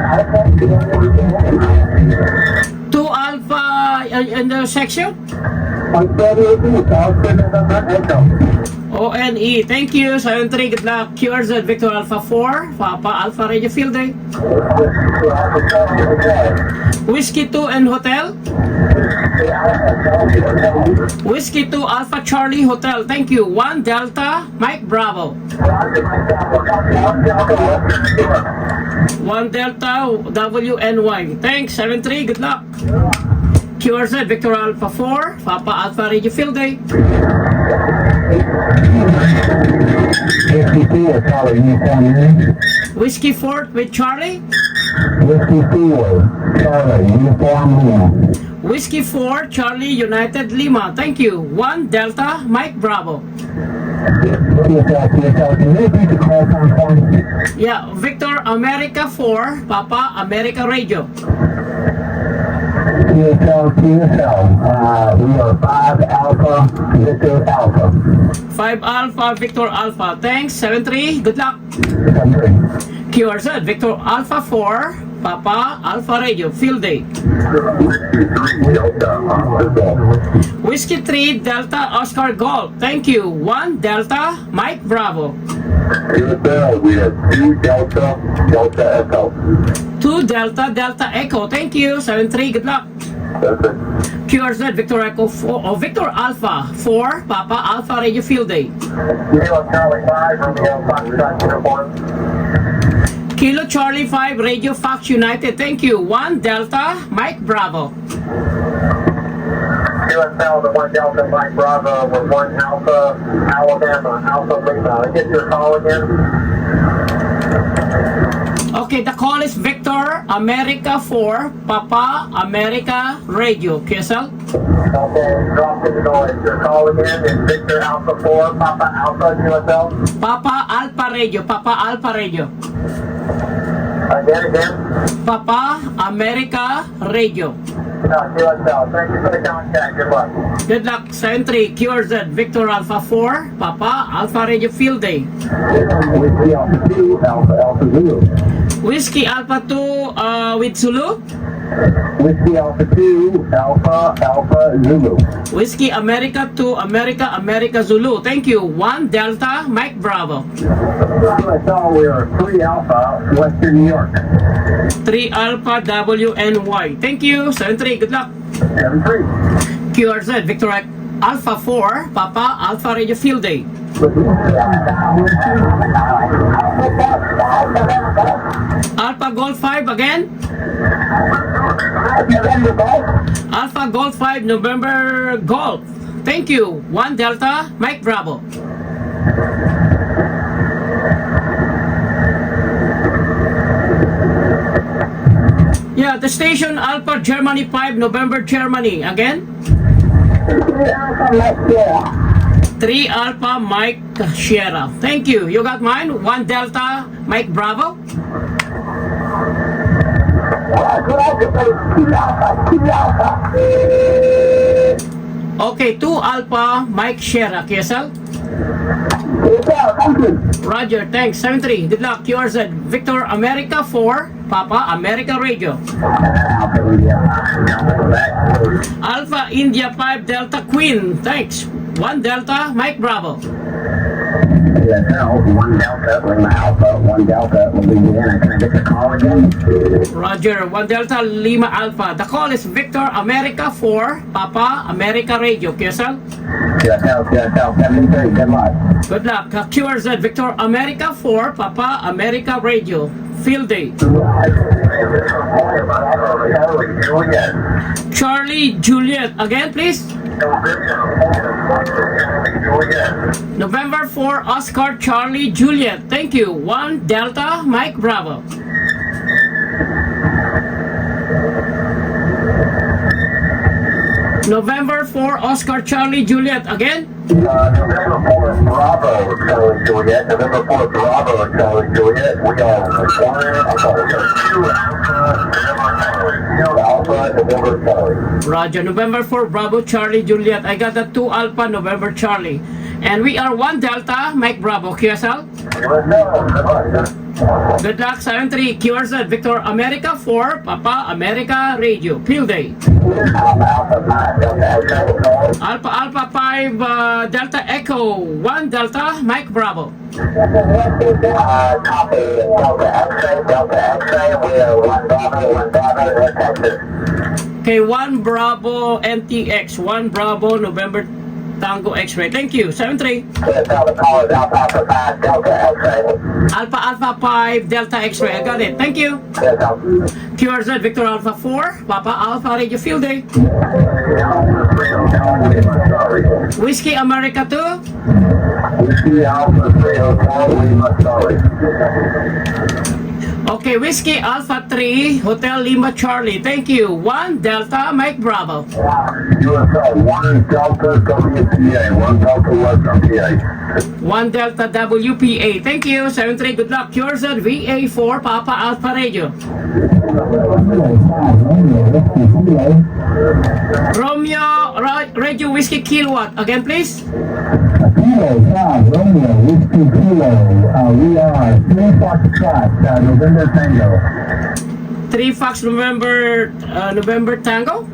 2 Alpha in the section? ONE, thank you. 73, good luck. QRZ, Victor Alpha 4, Papa Alpha Radio Field Day. Whiskey 2 and Hotel. Whiskey 2 Alpha Charlie Hotel, thank you. 1 Delta Mike Bravo. 1 Delta WNY, thanks. 73, good luck. QRZ, Victor Alpha 4, Papa Alpha Radio Field Day. 54, Charlie, uniform unit. Whiskey 4 with Charlie. Whiskey 4, Charlie, uniform unit. Whiskey 4 Charlie United Lima, thank you. 1 Delta Mike Bravo. TSL, can you repeat the call sign for me? Yeah, Victor America 4, Papa America Radio. TSL, we are 5 Alpha, Victor Alpha. 5 Alpha Victor Alpha, thanks. 73, good luck. 73. QRZ, Victor Alpha 4, Papa Alpha Radio, Field Day. Whiskey 3, Delta Oscar Golf, thank you. 1 Delta Mike Bravo. We have 2 Delta, Delta Echo. 2 Delta Delta Echo, thank you. 73, good luck. QRZ, Victor Echo 4, or Victor Alpha 4, Papa Alpha Radio Field Day. Charlie 5, Romeo Foxtrot uniform. Kilo Charlie 5, Radio Fox United, thank you. 1 Delta Mike Bravo. QSL, the 1 Delta Mike Bravo with 1 Alpha, Alabama, Alpha Lima. I get your call again. Okay, the call is Victor America 4, Papa America Radio. QSL? Okay, drop the noise. Your call again is Victor Alpha 4, Papa Alpha, QSL. Papa Alpha Radio, Papa Alpha Radio. Again. Papa America Radio. QSL. Thank you for the contact. Good luck. Good luck. 73 QRZ, Victor Alpha 4, Papa Alpha Radio Field Day. Whiskey Alpha 2, Alpha Zulu. Whiskey Alpha 2 with Zulu. Whiskey Alpha 2, Alpha Zulu. Whiskey America 2, America Zulu. Thank you. 1 Delta Mike Bravo. QSL, we are 3 Alpha, Western New York. 3 Alpha WNY. Thank you. 73. Good luck. 73. QRZ, Victor Alpha 4, Papa Alpha Radio Field Day. Alpha Gold 5 again. Alpha Gold 5, November Golf. Thank you. 1 Delta Mike Bravo. Yeah, the station Alpha Germany 5, November Germany. Again? 3 Alpha Mike Sierra. Thank you. You got mine? 1 Delta Mike Bravo. Okay, 2 Alpha Mike Sierra. QSL? Roger, thanks. 73. Good luck. QRZ, Victor America 4, Papa America Radio. Alpha India 5, Delta Queen. Thanks. 1 Delta Mike Bravo. QSL, 1 Delta, Lima Alpha, 1 Delta, Louisiana. Can I get your call again? Roger, 1 Delta Lima Alpha. The call is Victor America 4, Papa America Radio. QSL? QSL, 73. Good luck. Good luck. QRZ, Victor America 4, Papa America Radio. Field Day. Charlie Juliet. Again, please. November 4, Oscar Charlie Juliet. Thank you. 1 Delta Mike Bravo. November 4, Oscar Charlie Juliet. Again? November 4th, Bravo, Charlie Juliet. November 4th, Bravo, Charlie Juliet. We are 2 Alpha, November Charlie. Roger, November 4, Bravo, Charlie, Juliet. I got the 2 Alpha, November, Charlie. And we are 1 Delta, Mike Bravo. QSL? Good luck, 7-3. QRZ, Victor America 4, Papa America Radio. Field day. Alpha Alpha 5, Delta Echo 1, Delta Mike Bravo. Copy. Delta X-ray, we're 1 Bravo, North Texas. Okay, 1 Bravo NTX, 1 Bravo November Tango X-ray. Thank you, 7-3. Tell the callers Alpha Alpha 5, Delta X-ray. Alpha Alpha 5, Delta X-ray. I got it. Thank you. QRZ, Victor Alpha 4, Papa Alpha Radio Field Day. Whiskey America 2. Whiskey Alpha 3 Hotel, Lima, sorry. Okay, Whiskey Alpha 3, Hotel Lima Charlie. Thank you. 1 Delta Mike Bravo. USL, 1 Delta WPA, 1 Delta Western PA. 1 Delta WPA. Thank you. 7-3. Good luck. QRZ VA4, Papa Alpha Radio. Romeo Radio Whiskey Kilowatt. Again, please. Kilo 5, Romeo, Whiskey Kilo. We are 3 Foxtrot, November Tango. 3 Fox November Tango.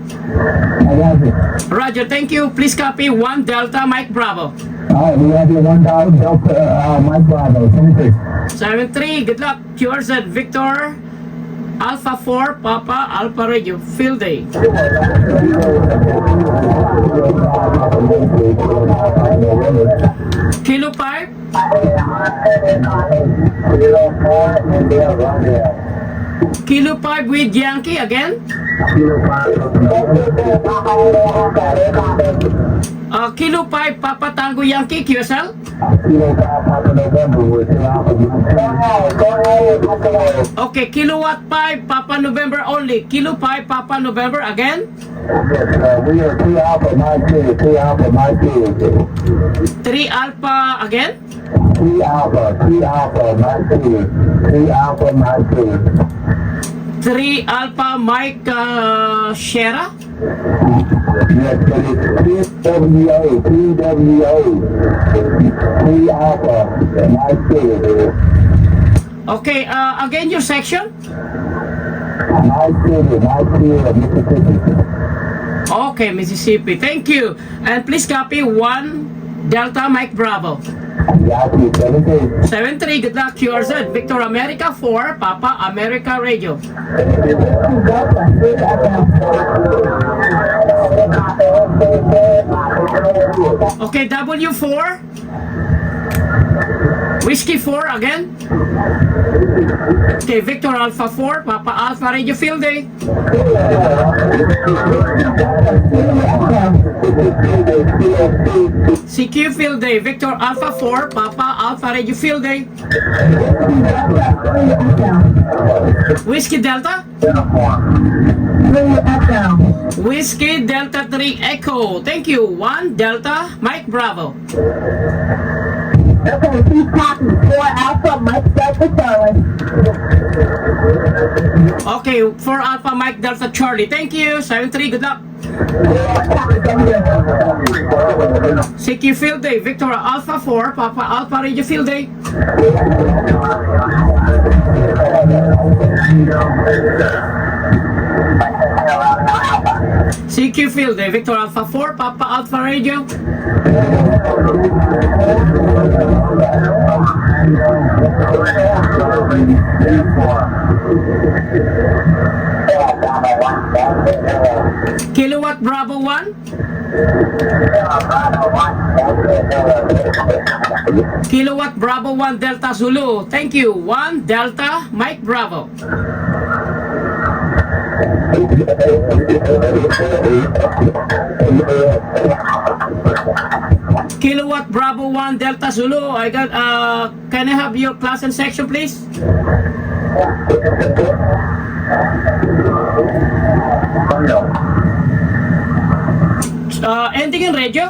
Roger, thank you. Please copy 1 Delta Mike Bravo. Alright, we have your 1 Delta Mike Bravo, 26. 7-3. Good luck. QRZ Victor Alpha 4, Papa Alpha Radio. Field day. Kilo 5. Kilo 5 with Yankee again. Kilo 5 Papa Tango Yankee QSL. Okay, Kilowatt 5 Papa November only. Kilo 5 Papa November again. We are 2 Alpha Mike 2, 2 Alpha Mike 2. 3 Alpha again. 3 Alpha Mike 2, 3 Alpha Mike 2. 3 Alpha Mike Sierra. Yes, but it's 3 Alpha Mike 2. Okay, again your section. Mike 2 of Mississippi. Okay, Mississippi. Thank you. And please copy 1 Delta Mike Bravo. Yankee 17. 7-3. Good luck. QRZ Victor America 4, Papa America Radio. Okay, W4. Whiskey 4 again. Okay, Victor Alpha 4, Papa Alpha Radio Field Day. CQ Field Day, Victor Alpha 4, Papa Alpha Radio Field Day. Whiskey Delta. Whiskey Delta 3 Echo. Thank you. 1 Delta Mike Bravo. Okay, please copy 4 Alpha Mike Delta Charlie. Okay, 4 Alpha Mike Delta Charlie. Thank you. 7-3. Good luck. CQ Field Day, Victor Alpha 4, Papa Alpha Radio Field Day. CQ Field Day, Victor Alpha 4, Papa Alpha Radio. Kilowatt Bravo 1. Kilowatt Bravo 1 Delta Zulu. Thank you. 1 Delta Mike Bravo. Kilowatt Bravo 1 Delta Zulu. I got can I have your class and section please? Ending in radio.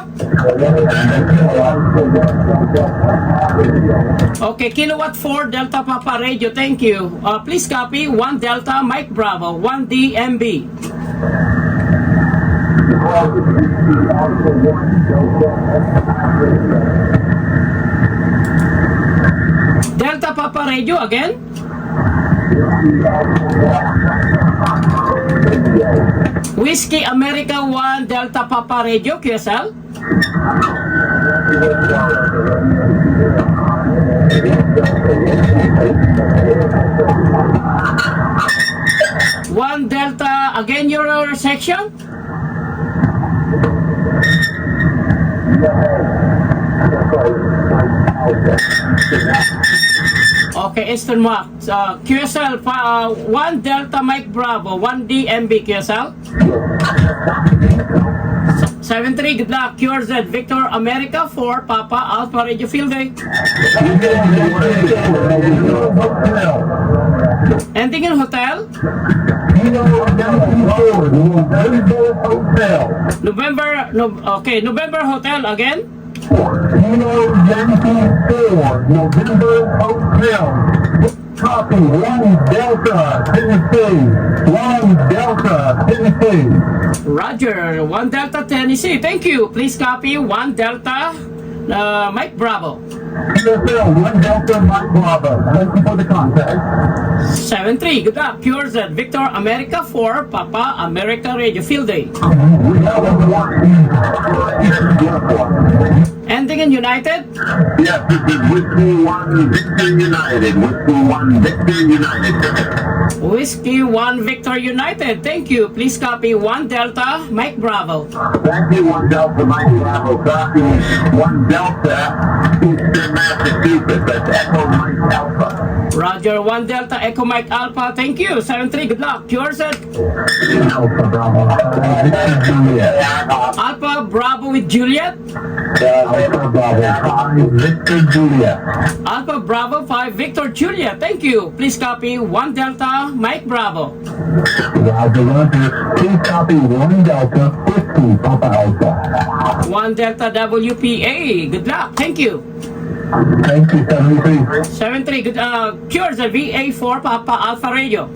Okay, Kilowatt 4 Delta Papa Radio. Thank you. Please copy 1 Delta Mike Bravo 1 DMB. Papa Radio again. Whiskey America 1 Delta Papa Radio, QSL. One Delta, again your section. Okay, Eastern Mark. QSL, 1 Delta Mike Bravo, 1 DMB QSL. 73, good luck. QRZ, Victor America 4, Papa Alpha Radio Field Day. Ending in hotel. November, okay, November Hotel again. November Hotel. Copy, 1 Delta, Tennessee. 1 Delta, Tennessee. Roger, 1 Delta Tennessee. Thank you. Please copy 1 Delta Mike Bravo. QSL, 1 Delta, Mike Bravo. Thank you for the contact. 73, good luck. QRZ, Victor America 4, Papa America Radio Field Day. Ending in United. Yes, this is Whiskey 1 Victor United. Whiskey 1 Victor United. Whiskey 1 Victor United. Thank you. Please copy 1 Delta Mike Bravo. Thank you, 1 Delta, Mike Bravo. Copy 1 Delta, Eastern Massachusetts. That's Echo Mike Alpha. Roger, 1 Delta Echo Mike Alpha. Thank you. 73, good luck. QRZ, Alpha Bravo. Victor Juliet. Alpha Bravo with Juliet. Alpha Bravo. Victor Juliet. Alpha Bravo 5 Victor Juliet. Thank you. Please copy 1 Delta Mike Bravo. Roger, Roger. Please copy 1 Delta, Whiskey, Papa Alpha. 1 Delta WPA. Good luck. Thank you. Thank you, 73. 73, good. QRZ VA4 Papa Alpha Radio.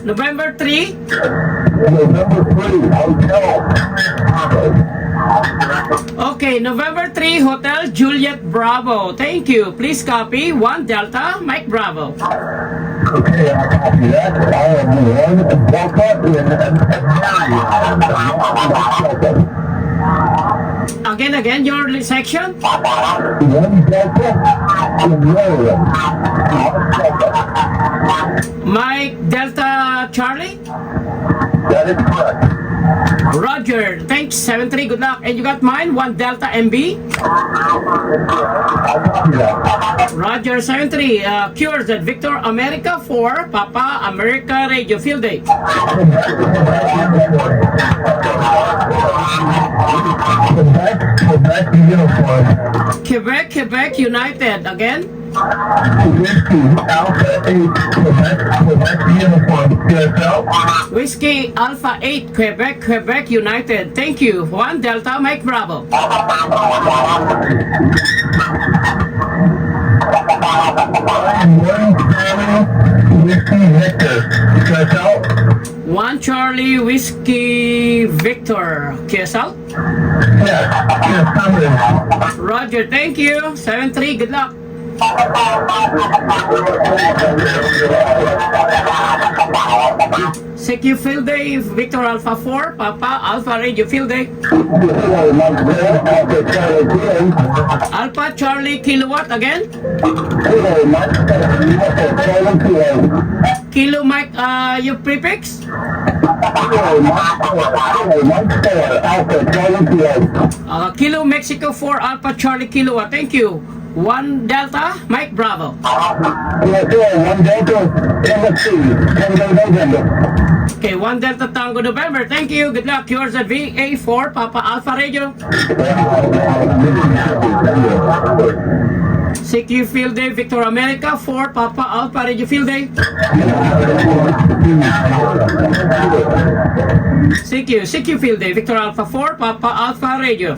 November 3. November 3, Hotel. Okay, November 3 Hotel Juliet Bravo. Thank you. Please copy 1 Delta Mike Bravo. Okay, I'll copy that. I am 1 Delta in Again, your section. 1 Delta in Maryland. Mike Delta Charlie. That is correct. Roger. Thanks. 73. Good luck. And you got mine. 1 Delta MB. I'll copy that. Roger. 73. Cures at Victor America 4 Papa America Radio Field Day. Quebec uniform. Quebec United. Again. Whiskey Alpha 8, Quebec uniform. QSL. Whiskey Alpha 8 Quebec United. Thank you. 1 Delta Mike Bravo. Whiskey Victor. QSL. 1 Charlie Whiskey Victor. QSL. Yes, yes, Roger. Thank you. 73. Good luck. CQ Field Day, Victor Alpha 4, Papa Alpha Radio Field Day. Alpha Charlie Kilowatt again. Kilo Mike, you prefix? Kilo Mexico 4 Alpha Charlie Kilowatt. Thank you. 1 Delta Mike Bravo. 1 Delta, Tennessee, November. Okay, 1 Delta Tango November. Thank you. Good luck. Yours at VA4 Papa Alpha Radio. CQ Field Day, Victor America 4 Papa Alpha Radio Field Day. CQ Field Day, Victor Alpha 4 Papa Alpha Radio.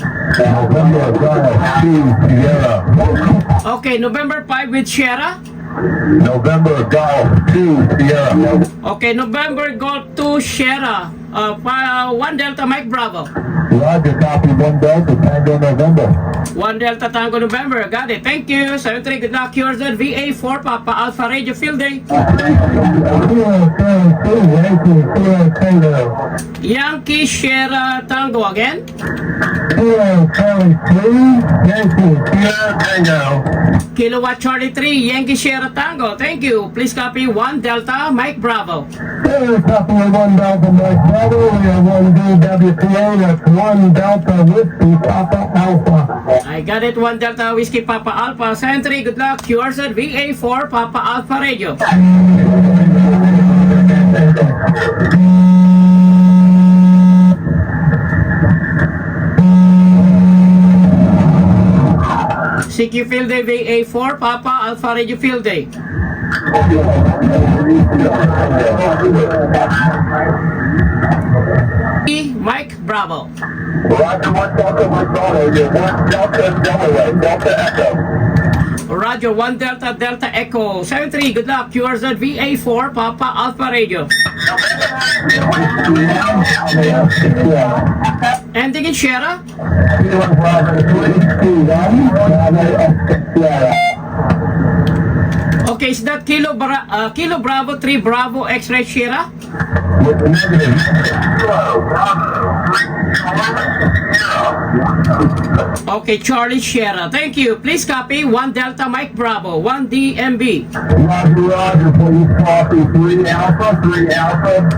Okay, November 5 with Sierra. November Golf 2 Sierra. Okay, November Golf 2 Sierra. 1 Delta Mike Bravo. Roger, copy 1 Delta, Tango November. 1 Delta Tango November. Got it. Thank you. 73. Good luck. Yours at VA4 Papa Alpha Radio Field Day. Yankee Sierra Tango again. Kilowatt Charlie 3 Yankee Sierra Tango. Thank you. Please copy 1 Delta Mike Bravo. Copy 1 Delta Mike Bravo. We have 1 DWPA. That's 1 Delta Whiskey Papa Alpha. I got it. 1 Delta Whiskey Papa Alpha. 73. Good luck. Yours at VA4 Papa Alpha Radio. CQ Field Day VA4 Papa Alpha Radio Field Day. Mike Bravo. Roger, 1 Delta Mike Bravo. You're 1 Delta Delaware. Delta Echo. Roger, 1 Delta Delta Echo. 73. Good luck. Yours at VA4 Papa Alpha Radio. Ending in Sierra. Okay, is that Kilo Bravo 3 Bravo X-Ray Sierra? With the negative. Okay, Charlie Sierra. Thank you. Please copy 1 Delta Mike Bravo, 1 DMB. Roger, please copy 3 Alpha,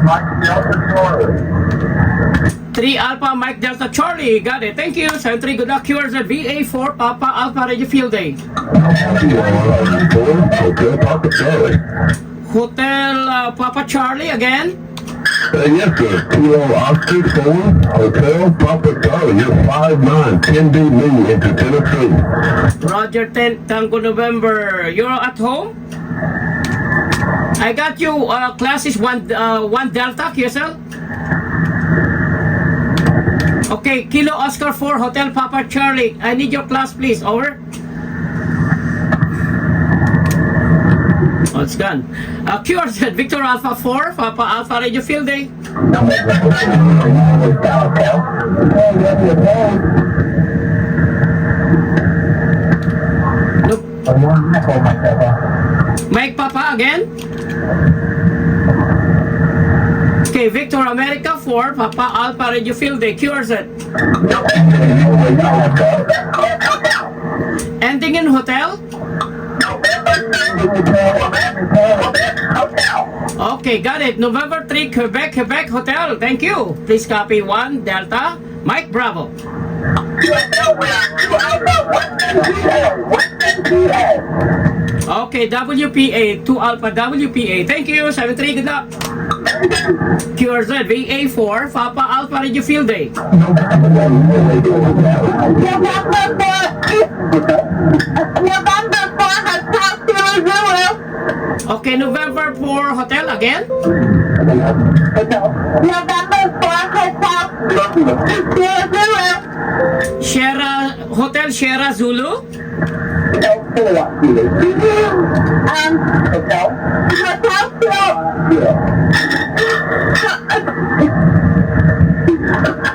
Mike Delta Charlie. 3 Alpha Mike Delta Charlie. Got it. Thank you. 73. Good luck. Yours at VA4 Papa Alpha Radio Field Day. Okay, Papa Charlie. Hotel Papa Charlie again. Yes, sir. Kilo Oscar 4, Hotel Papa Charlie. You're 5'9", 10D me into Tennessee. Roger 10 Tango November. You're at home? I got you. Class is 1 Delta QSL. Okay, Kilo Oscar 4 Hotel Papa Charlie. I need your class, please. Over. Oh, it's gone. QR said Victor Alpha 4 Papa Alpha Radio Field Day. Nope. Mike Papa again. Okay, Victor America 4 Papa Alpha Radio Field Day. QR said. Ending in hotel. Okay, got it. November 3 Quebec Hotel. Thank you. Please copy 1 Delta Mike Bravo. Okay, WPA 2 Alpha WPA. Thank you. 73. Good luck. QRZ VA4 Papa Alpha Radio Field Day. Okay, November 4 Hotel again. Sierra Hotel Sierra Zulu.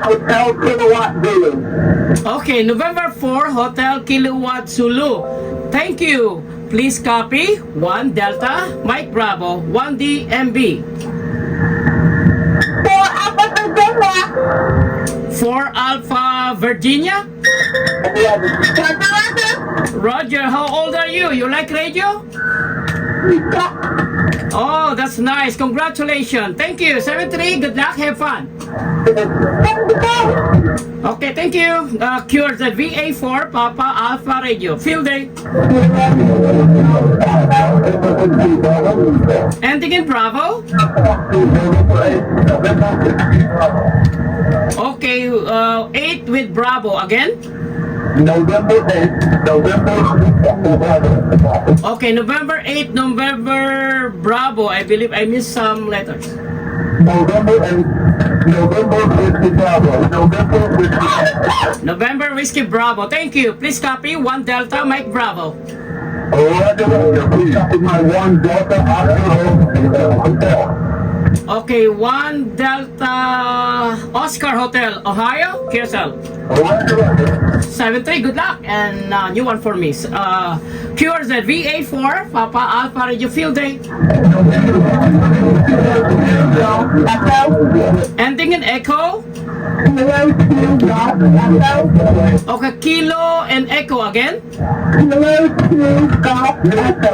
Hotel Kilowatt Zulu. Okay, November 4 Hotel Kilowatt Zulu. Thank you. Please copy 1 Delta Mike Bravo, 1 DMB. 4 Alpha Virginia. Roger, how old are you? You like radio? Oh, that's nice. Congratulations. Thank you. 73. Good luck. Have fun. Okay, thank you. Cures at VA4 Papa Alpha Radio. Field Day. Ending in Bravo. Okay, 8 with Bravo again. November 8th, Okay, November 8, November Bravo. I believe I missed some letters. November 8th, November Whiskey Bravo, November Whiskey. November Whiskey Bravo. Thank you. Please copy 1 Delta Mike Bravo. Roger, please copy my 1 Delta Oscar Hotel. Okay, 1 Delta Oscar Hotel, Ohio, QSL. 73, good luck. And new one for me. QRZ VA4, Papa Alpha Radio Field Day. Ending in Echo. Kilo 2 Golf Echo. Okay, Kilo and Echo again. Kilo 2 Golf Echo.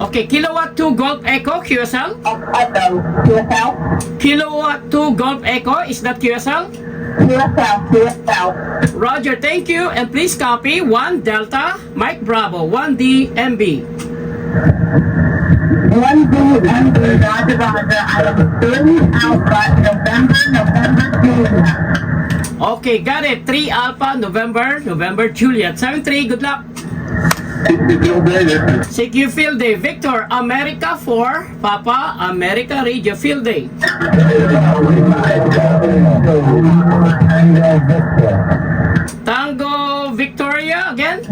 Okay, Kilowatt 2 Golf Echo, QSL. Echo. QSL. Kilowatt 2 Golf Echo, is that QSL? QSL. QSL. Roger, thank you. And please copy 1 Delta Mike Bravo, 1D MB. 1B MB Roger Roger. I have 3 Alpha November Julia. Okay, got it. 3 Alpha, November Juliet. 73, good luck. CQ Field Day, Victor, America 4, Papa, America Radio Field Day. Tango Victoria again.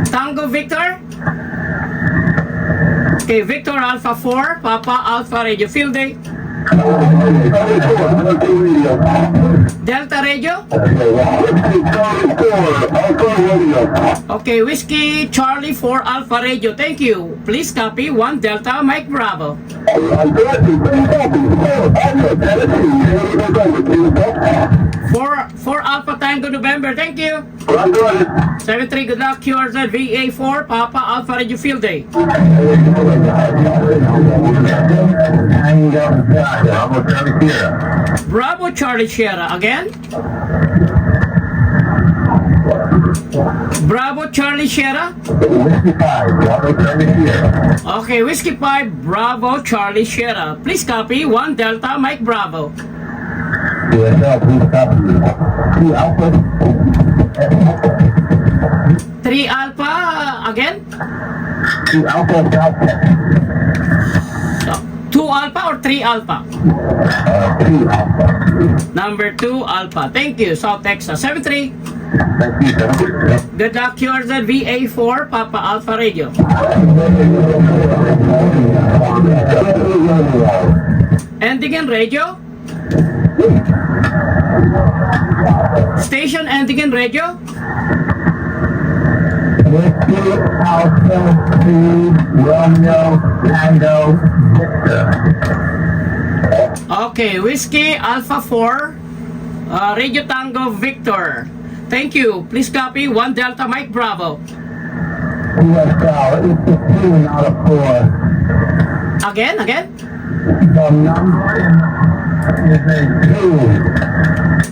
Tango Victor. Okay, Victor Alpha 4, Papa Alpha Radio Field Day. Delta Radio. Okay, Whiskey Charlie 4 Alpha Radio. Thank you. Please copy 1 Delta Mike Bravo. 4 Alpha Tango November. Thank you. 73, good luck. QRZ VA4 Papa Alpha Radio Field Day. Bravo Charlie Sierra again. Bravo Charlie Sierra. Okay, Whiskey 5 Bravo Charlie Sierra. Please copy 1 Delta Mike Bravo. 3 Alpha again. 2 Alpha or 3 Alpha? Number 2 Alpha. Thank you, South Texas. 73. Good luck, QRZ VA4 Papa Alpha Radio. Ending in radio. Station ending in radio. Okay, Whiskey Alpha 4 Radio Tango Victor. Thank you. Please copy 1 Delta Mike Bravo. Again?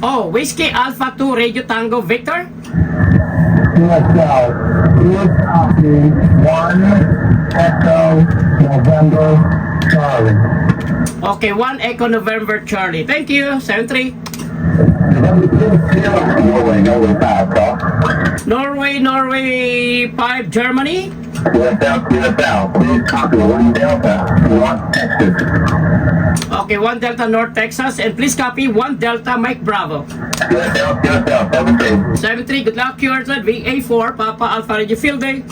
Oh, Whiskey Alpha 2 Radio Tango Victor. Okay, 1 Echo November Charlie. Thank you. 73. Norway 5 Germany. Okay, 1 Delta North Texas. And please copy 1 Delta Mike Bravo. 73, good luck, QRZ VA4 Papa Alpha Radio Field Day.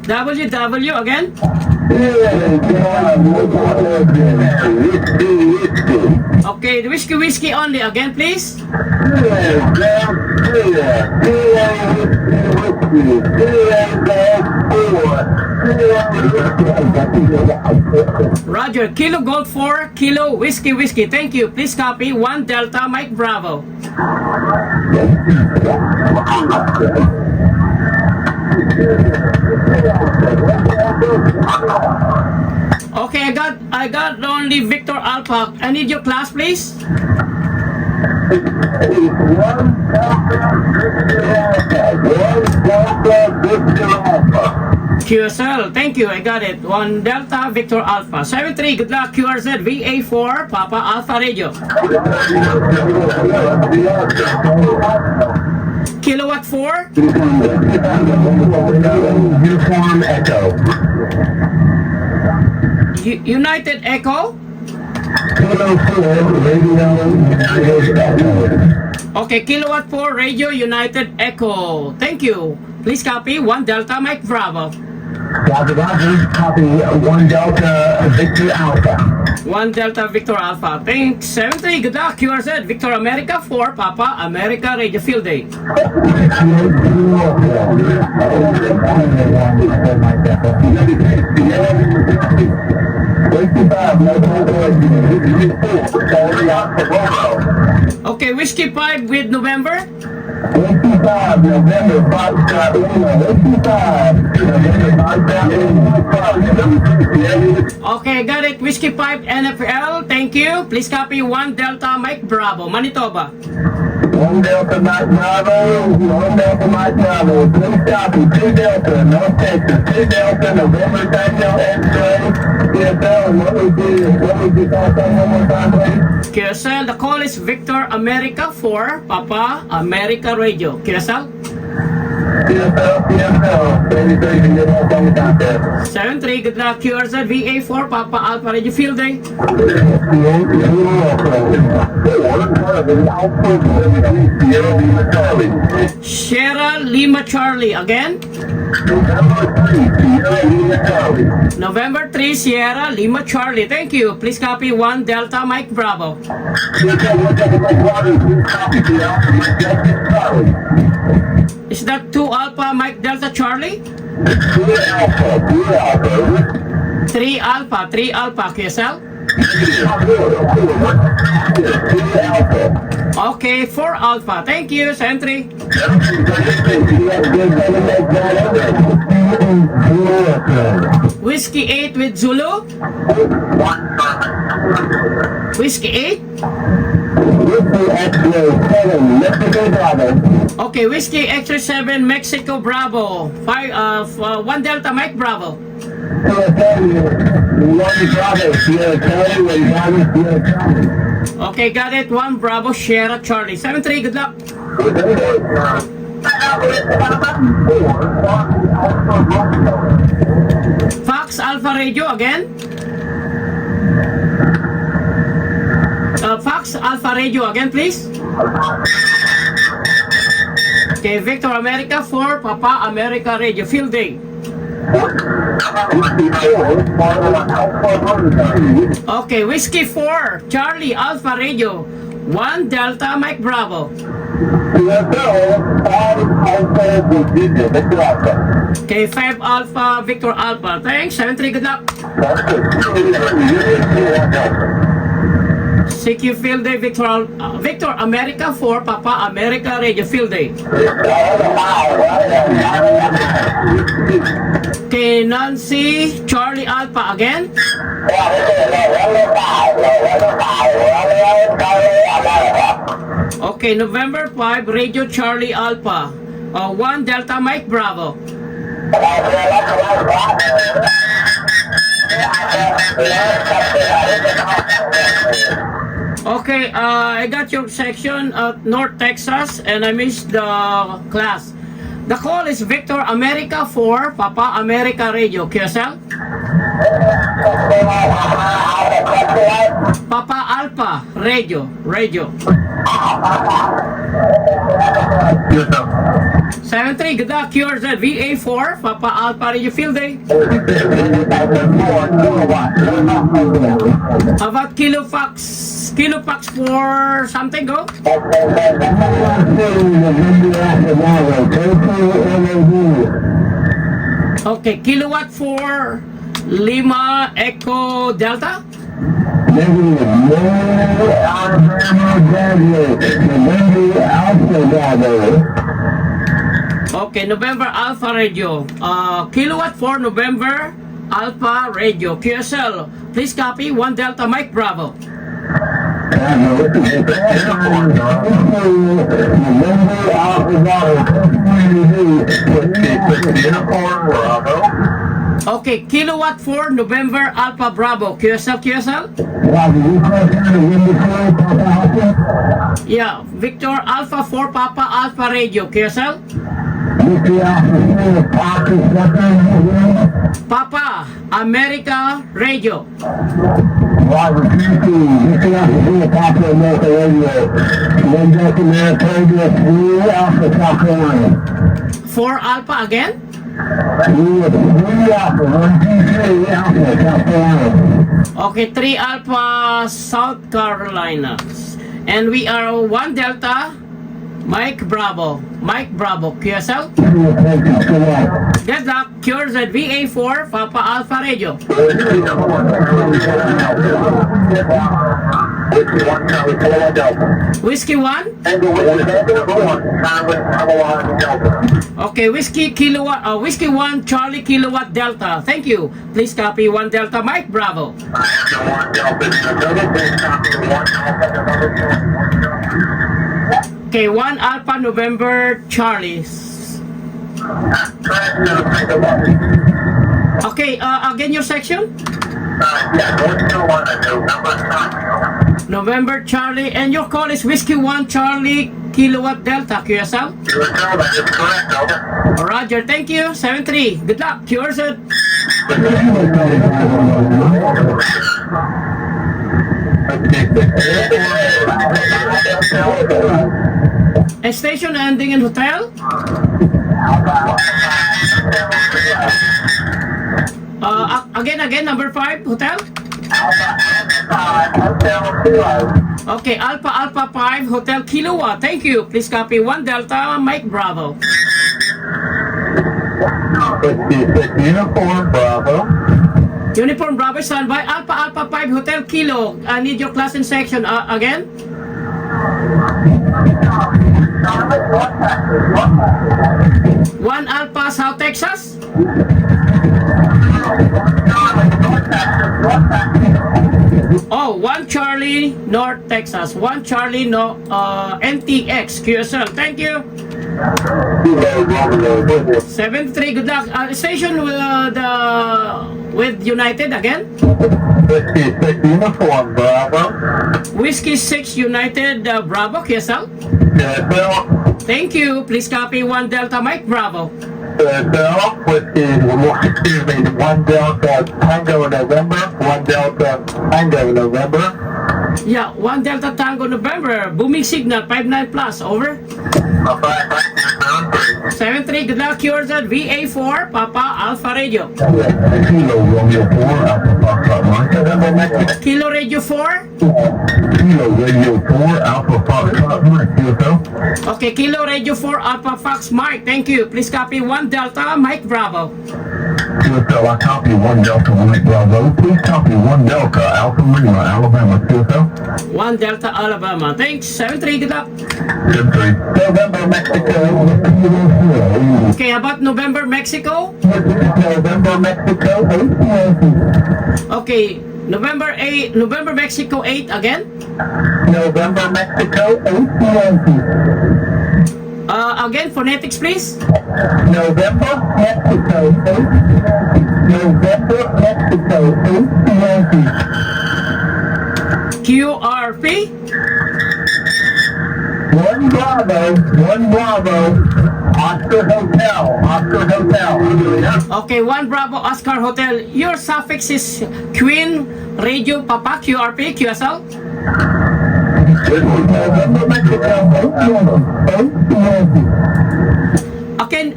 WW again. Okay, the whiskey only again, please. Roger, Kilo Gold 4, Kilo Whiskey. Thank you. Please copy 1 Delta Mike Bravo. Okay, I got only Victor Alpha. I need your class, please. QSL, thank you, I got it. 1 Delta Victor Alpha. 73, good luck, QRZ VA4 Papa Alpha Radio. Kilowatt 4. Uniform Echo. United Echo. Kilo 4 Radio United Echo. Okay, kilowatt 4 Radio United Echo. Thank you. Please copy 1 Delta Mike Bravo. Roger, copy 1 Delta Victor Alpha. 1 Delta Victor Alpha. Thanks. 73. Good luck. QRZ Victor America 4 Papa America Radio Field Day. Okay, Whiskey 5 with November. 55, November 5, 55, Okay, got it. Whiskey 5 NFL. Thank you. Please copy 1 Delta Mike Bravo. Manitoba. 1 Delta Mike Bravo, 1 Delta Mike Bravo, please copy 2 Delta, North Texas, 2 Delta, November Daniel X-ray, CSL, and what would you call that one more time, please? QSL, the call is Victor America 4 Papa America Radio. QSL. CSL, 33, can get that one down there. 73. Good luck. QRZ VA 4 Papa Alpha Radio Field Day. Sierra Lima Charlie again. November 3 Sierra Lima Charlie. Thank you. Please copy 1 Delta Mike Bravo. Is that 2 Alpha Mike Delta Charlie? 3 Alpha QSL. Okay, 4 Alpha. Thank you, Sentry. Whiskey 8 with Zulu. Whiskey 8. Okay, Whiskey Extra 7 Mexico Bravo. 1 Delta Mike Bravo. Okay, got it. 1 Bravo Sierra Charlie. 73. Good luck. Fox Alpha Radio again. Fox Alpha Radio again, please. Okay, Victor America 4 Papa America Radio Field Day. Okay, Whiskey 4 Charlie Alpha Radio 1 Delta Mike Bravo. Okay, 5 Alpha Victor Alpha. Thanks. 73. Good luck. CQ Field Day Victor America 4 Papa America Radio Field Day. Okay, Nancy Charlie Alpha again. Okay, November 5 Radio Charlie Alpha 1 Delta Mike Bravo. Okay, I got your section at North Texas and I missed the class. The call is Victor America 4 Papa America Radio. QSL? Papa Alpha Radio. 73. Good luck. QRZ VA4 Papa Alpha Radio Field Day. How about Kilofax for something, go? Okay, kilowatt for Lima Echo Delta. Okay, November Alpha Radio. Kilowatt for November Alpha Radio. QSL. Please copy 1 Delta Mike Bravo. Okay, kilowatt for November Alpha Bravo. QSL. Yeah, Victor Alpha 4 Papa Alpha Radio. QSL. Papa America Radio. Robert 2C, listen out to see a popular local radio. 1 Delta Manitoba, 3 Alpha, South Carolina. 4 Alpha again? 3 Alpha, 1 2 3 Alpha, South Carolina. Okay, 3 Alpha, South Carolina. And we are 1 Delta, Mike Bravo. Mike Bravo, QSL. Good luck, QRZ VA4, Papa Alpha Radio. Whiskey 1? Okay, Whiskey 1, Charlie Kilowatt Delta. Thank you. Please copy 1 Delta, Mike Bravo. Okay, 1 Alpha November Charlie. Okay, again your section? November Charlie, and your call is Whiskey 1 Charlie Kilowatt Delta, QSL? Roger, thank you. 7-3. Good luck, QRZ. A station ending in hotel? Again, number 5, hotel? Okay, Alpha 5, Hotel Kilowatt. Thank you. Please copy 1 Delta, Mike Bravo. 56 Uniform Bravo. Uniform Bravo, standby. Alpha 5, Hotel Kilo. I need your class and section. Again? One Alpha, South Texas. Oh, 1 Charlie, North Texas. 1 Charlie, NTX, QSL. Thank you. 7-3, good luck. Station with United again. 56 Uniform Bravo. Whiskey 6 United Bravo, QSL. QSL. Thank you. Please copy 1 Delta Mike Bravo. QSL. Excuse me, 1 Delta Tango November. 1 Delta Tango November. Yeah, 1 Delta Tango November. Booming signal 59 plus. Over. 7-3, good luck. QRZ VA4 Papa Alpha Radio. Kilo Radio 4 Alpha Foxtrot Mike. Kilo Radio 4. Kilo Radio 4 Alpha Foxtrot Mike. QSL. Okay, Kilo Radio 4 Alpha Fox Mike. Thank you. Please copy 1 Delta Mike Bravo. QSL, I copy 1 Delta Mike Bravo. Please copy 1 Delta Alpha Lima, Alabama. QSL. 1 Delta Alabama. Thanks. 7-3, good luck. 10-3. November, Mexico. Okay, about November, Mexico. November, Mexico. Okay, November, Mexico 8 again. November, Mexico. Again, phonetics, please. November, Mexico. November, Mexico. QRP. 1 Bravo, Oscar Hotel. Okay, 1 Bravo Oscar Hotel. Your suffix is Queen Radio Papa QRP QSL. November, Mexico.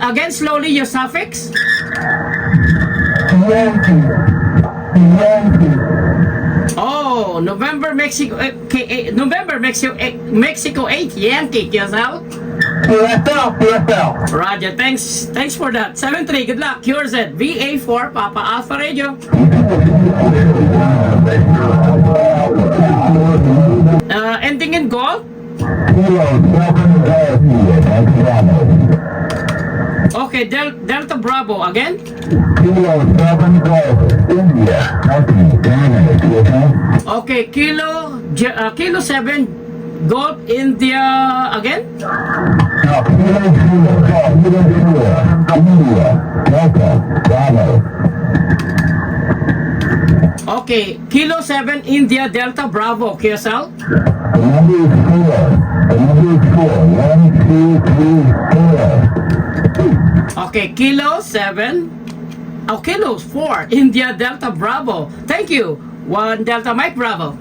Again slowly your suffix. Oh, November Mexico November Mexico 8 Yankee QSL. QSL. Roger, thanks for that. 7-3, good luck. QRZ VA4 Papa Alpha Radio. Ending in gold. Okay, Delta Bravo again. Okay, Kilo 7 Golf India again. Okay, Kilo 7 India Delta Bravo QSL. Number 4. 1, 2, 3, 4. Okay, Kilo 7. Oh, Kilo 4 India Delta Bravo. Thank you. 1 Delta Mike Bravo.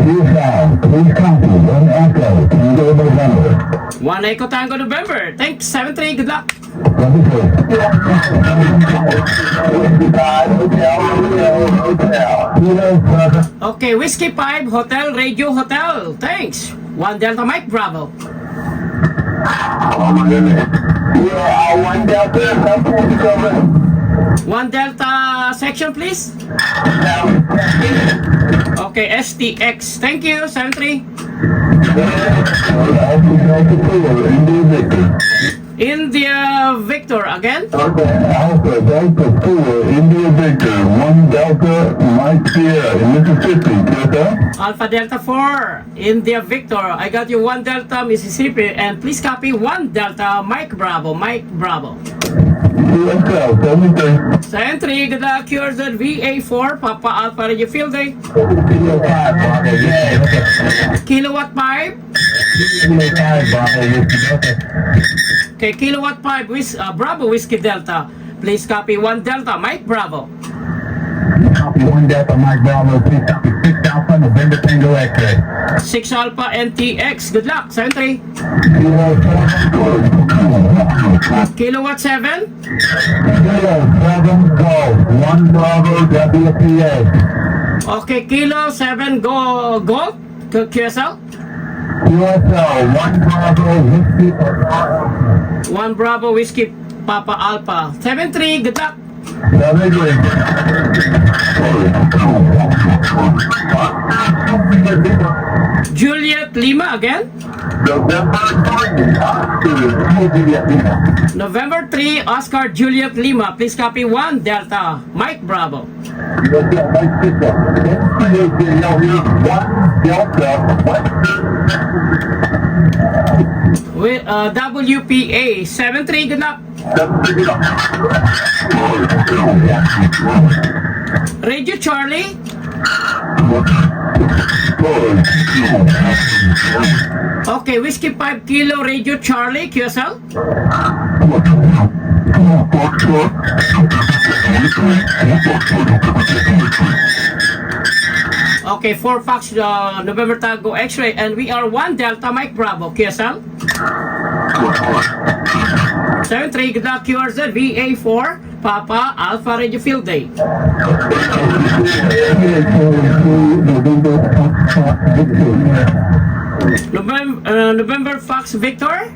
QSL, please copy. 1 Echo, Tango November. 1 Echo Tango November. Thanks, 7-3. Good luck. Okay, Whiskey 5 Hotel Radio Hotel. Thanks. 1 Delta Mike Bravo. Oh my goodness. Yeah, 1 Delta, something's over. 1 Delta section, please. Okay, STX. Thank you, 7-3. India Victor again. Alpha Delta 4, India Victor, 1 Delta, Mike Sierra in Mississippi, QSL. Alpha Delta 4, India Victor. I got you 1 Delta Mississippi, and please copy 1 Delta Mike Bravo. Mike Bravo. QSL, 73. 7-3. Good luck. Yours at VA4 Papa Alpha Radio Field Day. Kilo 5, Bravo, yeah. Kilowatt 5. Kilo 5, Bravo, yeah. Okay, Kilowatt 5 Bravo Whiskey Delta. Please copy 1 Delta Mike Bravo. Copy 1 Delta, Mike Bravo, please copy 6 Alpha, November Tango X-ray. 6 Alpha NTX. Good luck. 7-3. Kilowatt 7. Kilo 7 Golf, 1 Bravo, WPA. Okay, Kilo 7 Gold. QSL. QSL, 1 Bravo, Whiskey Alpha. 1 Bravo Whiskey Papa Alpha. 7-3. Good luck. Juliet Lima again. November 3 Oscar Juliet Lima. Please copy 1 Delta Mike Bravo. With WPA 7-3. Good luck. Radio Charlie. Okay, Whiskey 5 Kilo Radio Charlie. QSL. Okay, 4 Fox November Tango X-ray, and we are 1 Delta Mike Bravo. QSL. 7-3. Good luck. Yours at VA4 Papa Alpha Radio Field Day. November Fox Victor.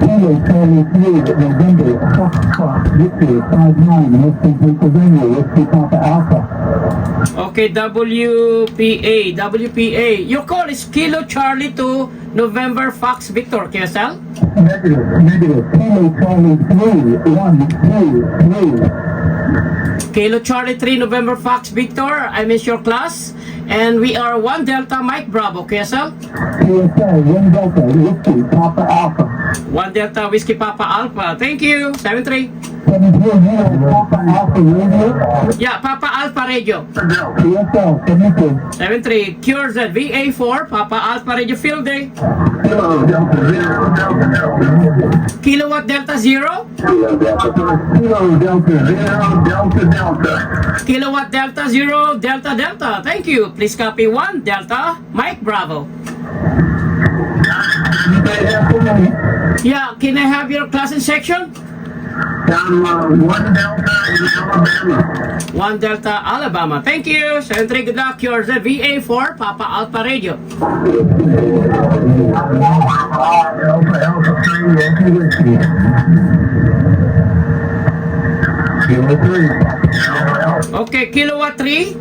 Kilo 23, November, Foxtrot, Victor, 59, Western Pennsylvania, Whiskey Papa Alpha. Okay, WPA. Your call is Kilo Charlie to November Fox Victor. QSL. Negative, Kilo Charlie 3, 1, 2, 3. Kilo Charlie 3 November Fox Victor. I miss your class. And we are 1 Delta Mike Bravo. QSL. QSL, 1 Delta, Whiskey Papa Alpha. 1 Delta Whiskey Papa Alpha. Thank you. 7-3. 74, Papa Alpha Radio. Yeah, Papa Alpha Radio. QSL, 72. 7-3. Cures at VA4 Papa Alpha Radio Field Day. Kilo Delta 0, Delta Delta. Kilowatt Delta 0. Kilo Delta 0, Delta Delta. Kilowatt Delta 0 Delta Delta. Thank you. Please copy 1 Delta Mike Bravo. Yeah, can I have your class and section? 1 Delta in Alabama. 1 Delta Alabama. Thank you. 7-3. Good luck. Yours at VA4 Papa Alpha Radio. Alpha 3, Yankee Whiskey. Kilo 3. Okay, Kilowatt 3.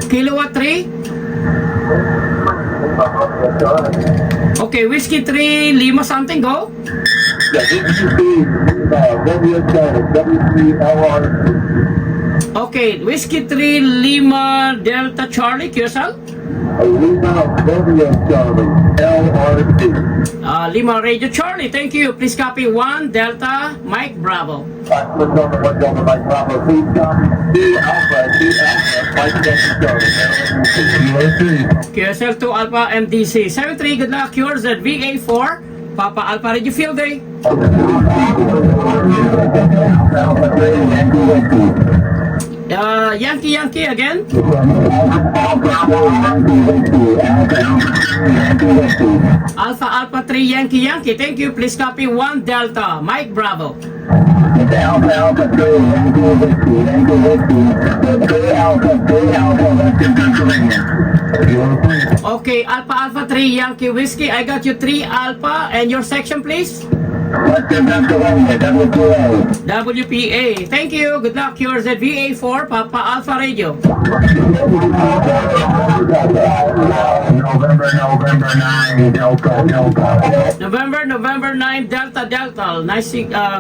Kilowatt 3. Okay, Whiskey 3 Lima something. Go. Okay, Whiskey 3 Lima Delta Charlie. QSL. Lima Radio Charlie. Thank you. Please copy 1 Delta Mike Bravo. QSL 2 Alpha MDC. 7-3. Good luck. Yours at VA4 Papa Alpha Radio Field Day. Yankee again. Alpha 3 Yankee. Thank you. Please copy 1 Delta. Mike Bravo. Alpha 3, Yankee Whiskey, 3 Alpha, Western Pennsylvania. Okay, Alpha 3 Yankee Whiskey. I got you 3 Alpha. And your section, please? Western Pennsylvania, WPA. WPA. Thank you. Good luck. Yours at VA4 Papa Alpha Radio. November 9, Delta. November 9 Delta. Nice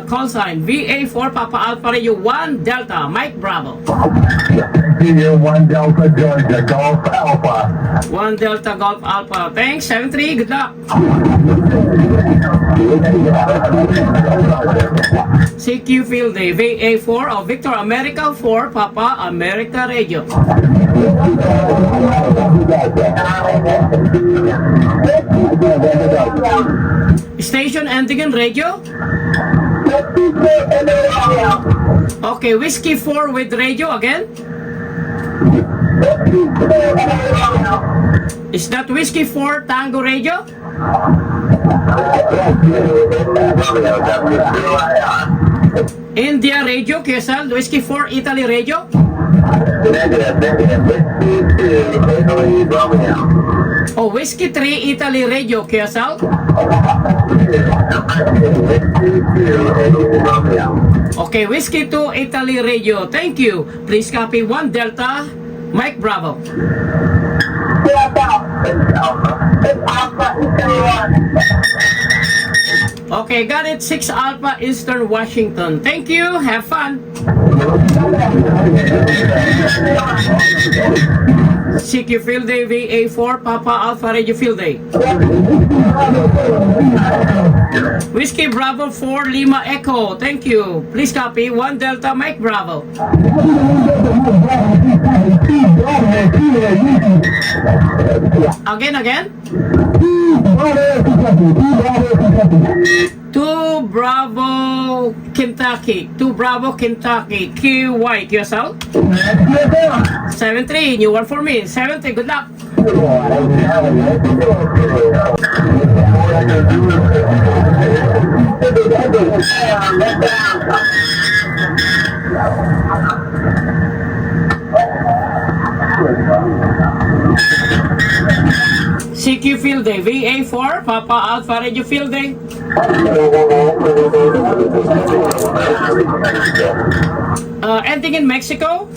call sign. VA4 Papa Alpha Radio 1 Delta. Mike Bravo. Senior 1 Delta, Georgia, Golf Alpha. 1 Delta Golf Alpha. Thanks. 7-3. Good luck. CQ Field Day. VA4 of Victor America 4 Papa America Radio. Station ending in radio. Okay, Whiskey 4 with radio again. Is that Whiskey 4 Tango Radio? India Radio, QSL, Whiskey 4 Italy Radio. Oh, Whiskey 3 Italy Radio, QSL. Okay, Whiskey 2 Italy Radio. Thank you. Please copy 1 Delta, Mike Bravo. Okay, got it. 6 Alpha Eastern Washington. Thank you. Have fun. CQ Field Day VA4 Papa Alpha Radio Field Day. Whiskey Bravo 4 Lima Echo. Thank you. Please copy 1 Delta Mike Bravo. Again. 2 Bravo Kentucky. QY QSL. 7-3. New one for me. 7-3. Good luck. CQ Field Day VA4 Papa Alpha Radio Field Day. Ending in Mexico.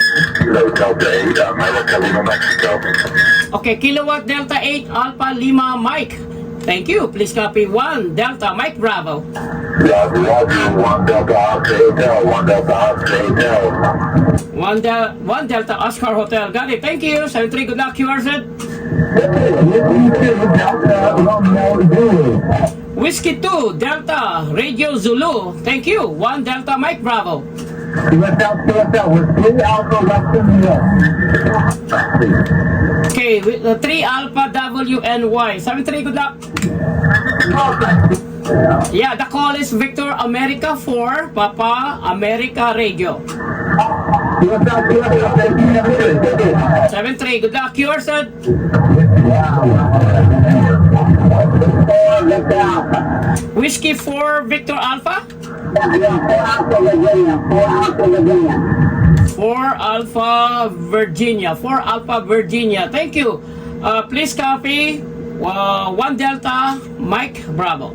Delta 8, America, Lima, Mexico. Okay, Kilowatt Delta 8 Alpha Lima Mike. Thank you. Please copy 1 Delta Mike Bravo. Roger, 1 Delta Oscar Hotel, 1 Delta Oscar Hotel. 1 Delta Oscar Hotel. Got it. Thank you. 7-3. Good luck. QRZ. Whiskey 2 Delta Radio Zulu. Thank you. 1 Delta Mike Bravo. QSL, with 3 Alpha Western New York. Okay, with 3 Alpha WNY. 7-3. Good luck. Yeah, the call is Victor America 4 Papa America Radio. 7-3. Good luck. QRZ. Whiskey 4 Victor Alpha. 4 Alpha Virginia. Thank you. Please copy 1 Delta Mike Bravo.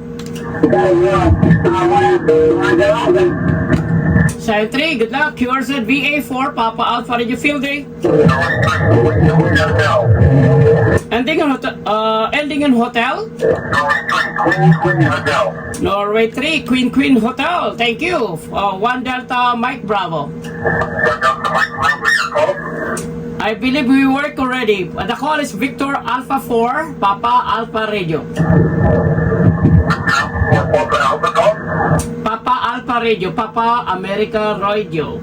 7-3. Good luck. QRZ VA4 Papa Alpha Radio Field Day. Ending in hotel. Norway 3 Queen Hotel. Thank you. 1 Delta Mike Bravo. I believe we work already. The call is Victor Alpha 4 Papa Alpha Radio. Papa Alpha Radio. Papa America Radio.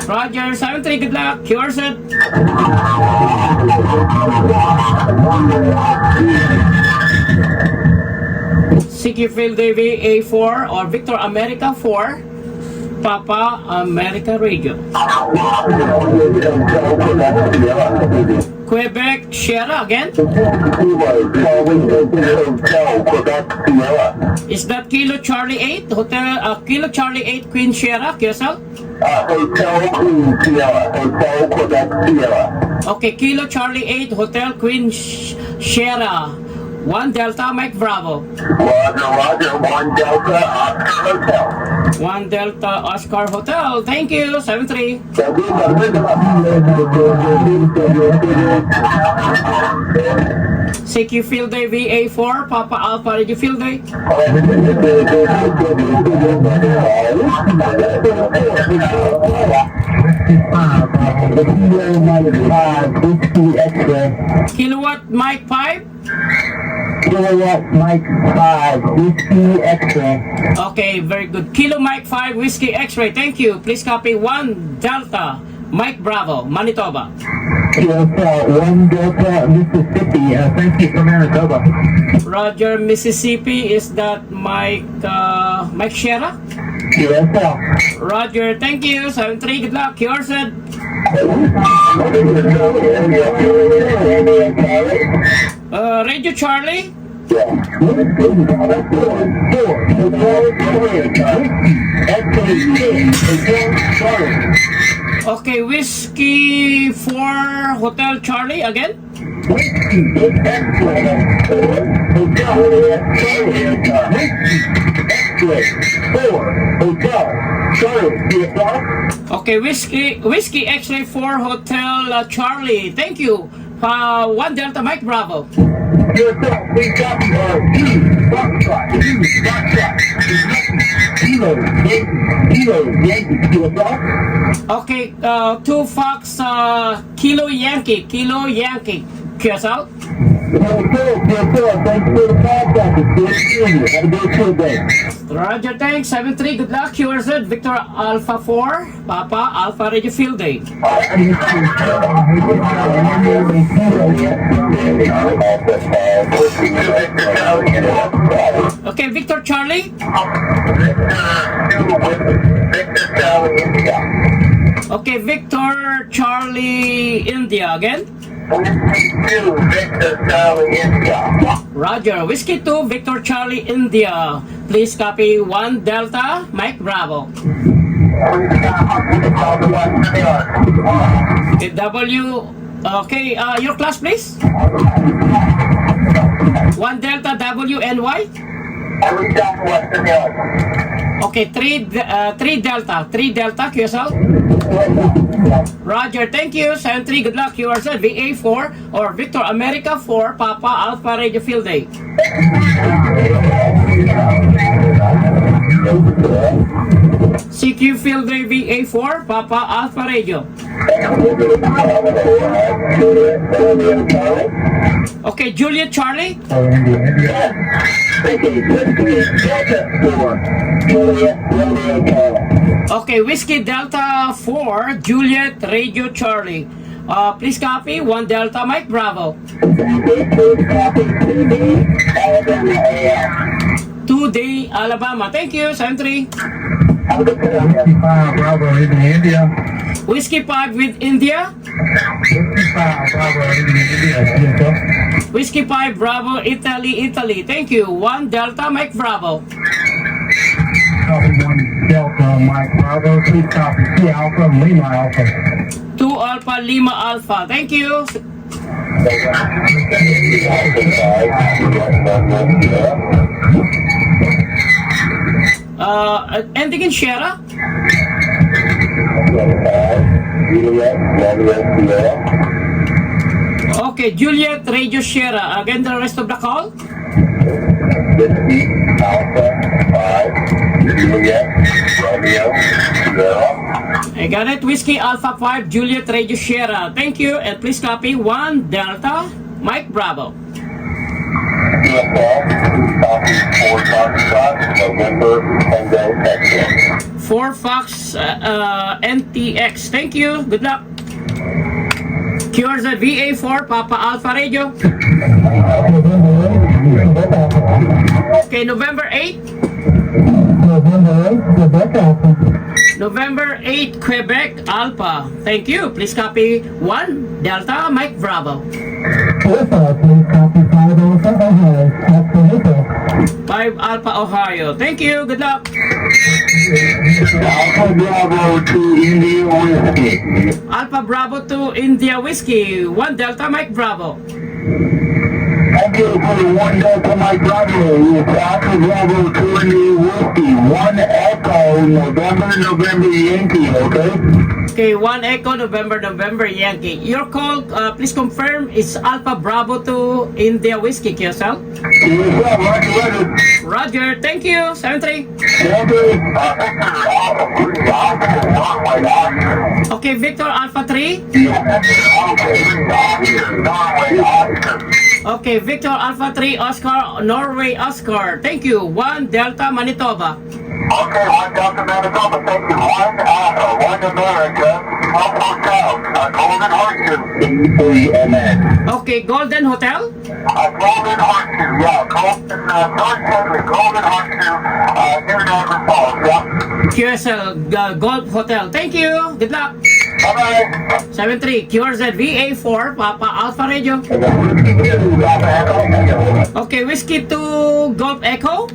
Roger. 7-3. Good luck. QRZ. CQ Field Day VA4 or Victor America 4. Papa America Radio. Quebec Sierra again. Is that Kilo Charlie 8 Hotel Kilo Charlie 8 Queen Sierra QSL? Hotel Queen Sierra. Hotel Quebec Sierra. Okay, Kilo Charlie 8 Hotel Queen Sierra. 1 Delta Mike Bravo. Roger, 1 Delta Oscar Hotel. 1 Delta Oscar Hotel. Thank you. 73. CQ Field Day VA4 Papa Alpha Radio Field Day. Kilowatt Mike 5. Kilowatt Mike 5, Whiskey X-ray. Okay, very good. Kilo Mike 5 Whiskey X-ray. Thank you. Please copy 1 Delta Mike Bravo Manitoba. QSL 1 Delta Mississippi. Thank you for Manitoba. Roger, Mississippi. Is that Mike Mike Sierra? QSL. Roger, thank you. 73. Good luck. Yours said. Radio Charlie. Okay, Whiskey 4 Hotel Charlie again. Okay, Whiskey X-ray 4 Hotel Charlie. Thank you. 1 Delta Mike Bravo. Okay, 2 Fox Kilo Yankee QSL. Roger, thanks. 73. Good luck. QRZ Victor Alpha 4 Papa Alpha Radio Field Day. Okay, Victor Charlie. Okay, Victor Charlie India again. Roger, Whiskey 2 Victor Charlie India. Please copy 1 Delta Mike Bravo. Okay, W. Okay, your class please. 1 Delta WNY. Okay, 3 Delta QSL. Roger, thank you. 73, good luck. You are set VA4 or Victor America 4 Papa Alpha Radio Field Day. CQ Field Day VA4 Papa Alpha Radio. Okay, Juliet Charlie. Okay, Whiskey Delta 4 Juliet Radio Charlie. Please copy 1 Delta Mike Bravo. 2-day Alabama. Thank you. 73. Bravo, India. Whiskey 5 with India. Whiskey 5 Bravo Italy. Thank you. 1 Delta Mike Bravo. Copy 1 Delta Mike Bravo. Please copy 2 Alpha Lima Alpha. 2 Alpha Lima Alpha. Thank you. Ending in Sierra. Okay, Juliet Radio Sierra. Again, the rest of the call. I got it. Whiskey Alpha 5 Juliet Radio Sierra. Thank you. And please copy 1 Delta Mike Bravo. 4 Fox NTX. Thank you. Good luck. QRZ VA4 Papa Alpha Radio. Okay, November 8. November 8, Quebec Alpha. November 8, Quebec Alpha. Thank you. Please copy 1 Delta Mike Bravo. 45, please copy 5 Alpha Ohio. Alpha Hotel. 5 Alpha Ohio. Thank you. Good luck. Alpha Bravo to India Whiskey. Alpha Bravo to India Whiskey. 1 Delta Mike Bravo. Thank you for the 1 Delta Mike Bravo. It's Alpha Bravo to India Whiskey. 1 Echo November Yankee, okay? Okay, 1 Echo November Yankee. Your call, please confirm, is Alpha Bravo to India Whiskey, QSL. Yes, sir. Roger. Roger. Thank you. 73. Thank you. Okay, Victor Alpha 3. Okay, Victor Alpha 3 Oscar Norway Oscar. Thank you. 1 Delta Manitoba. Okay, 1 Delta Manitoba, thank you. 1 America, Alpha Hotel, Golden Horseshoe. Okay, Golden Hotel. Golden Horseshoe, yeah, North Henry, Golden Horseshoe, near Niagara Falls, yeah. QSL Golf Hotel. Thank you. Good luck. Bye-bye. 73 QRZ VA4 Papa Alpha Radio. Okay, Whiskey 2 Golf Echo.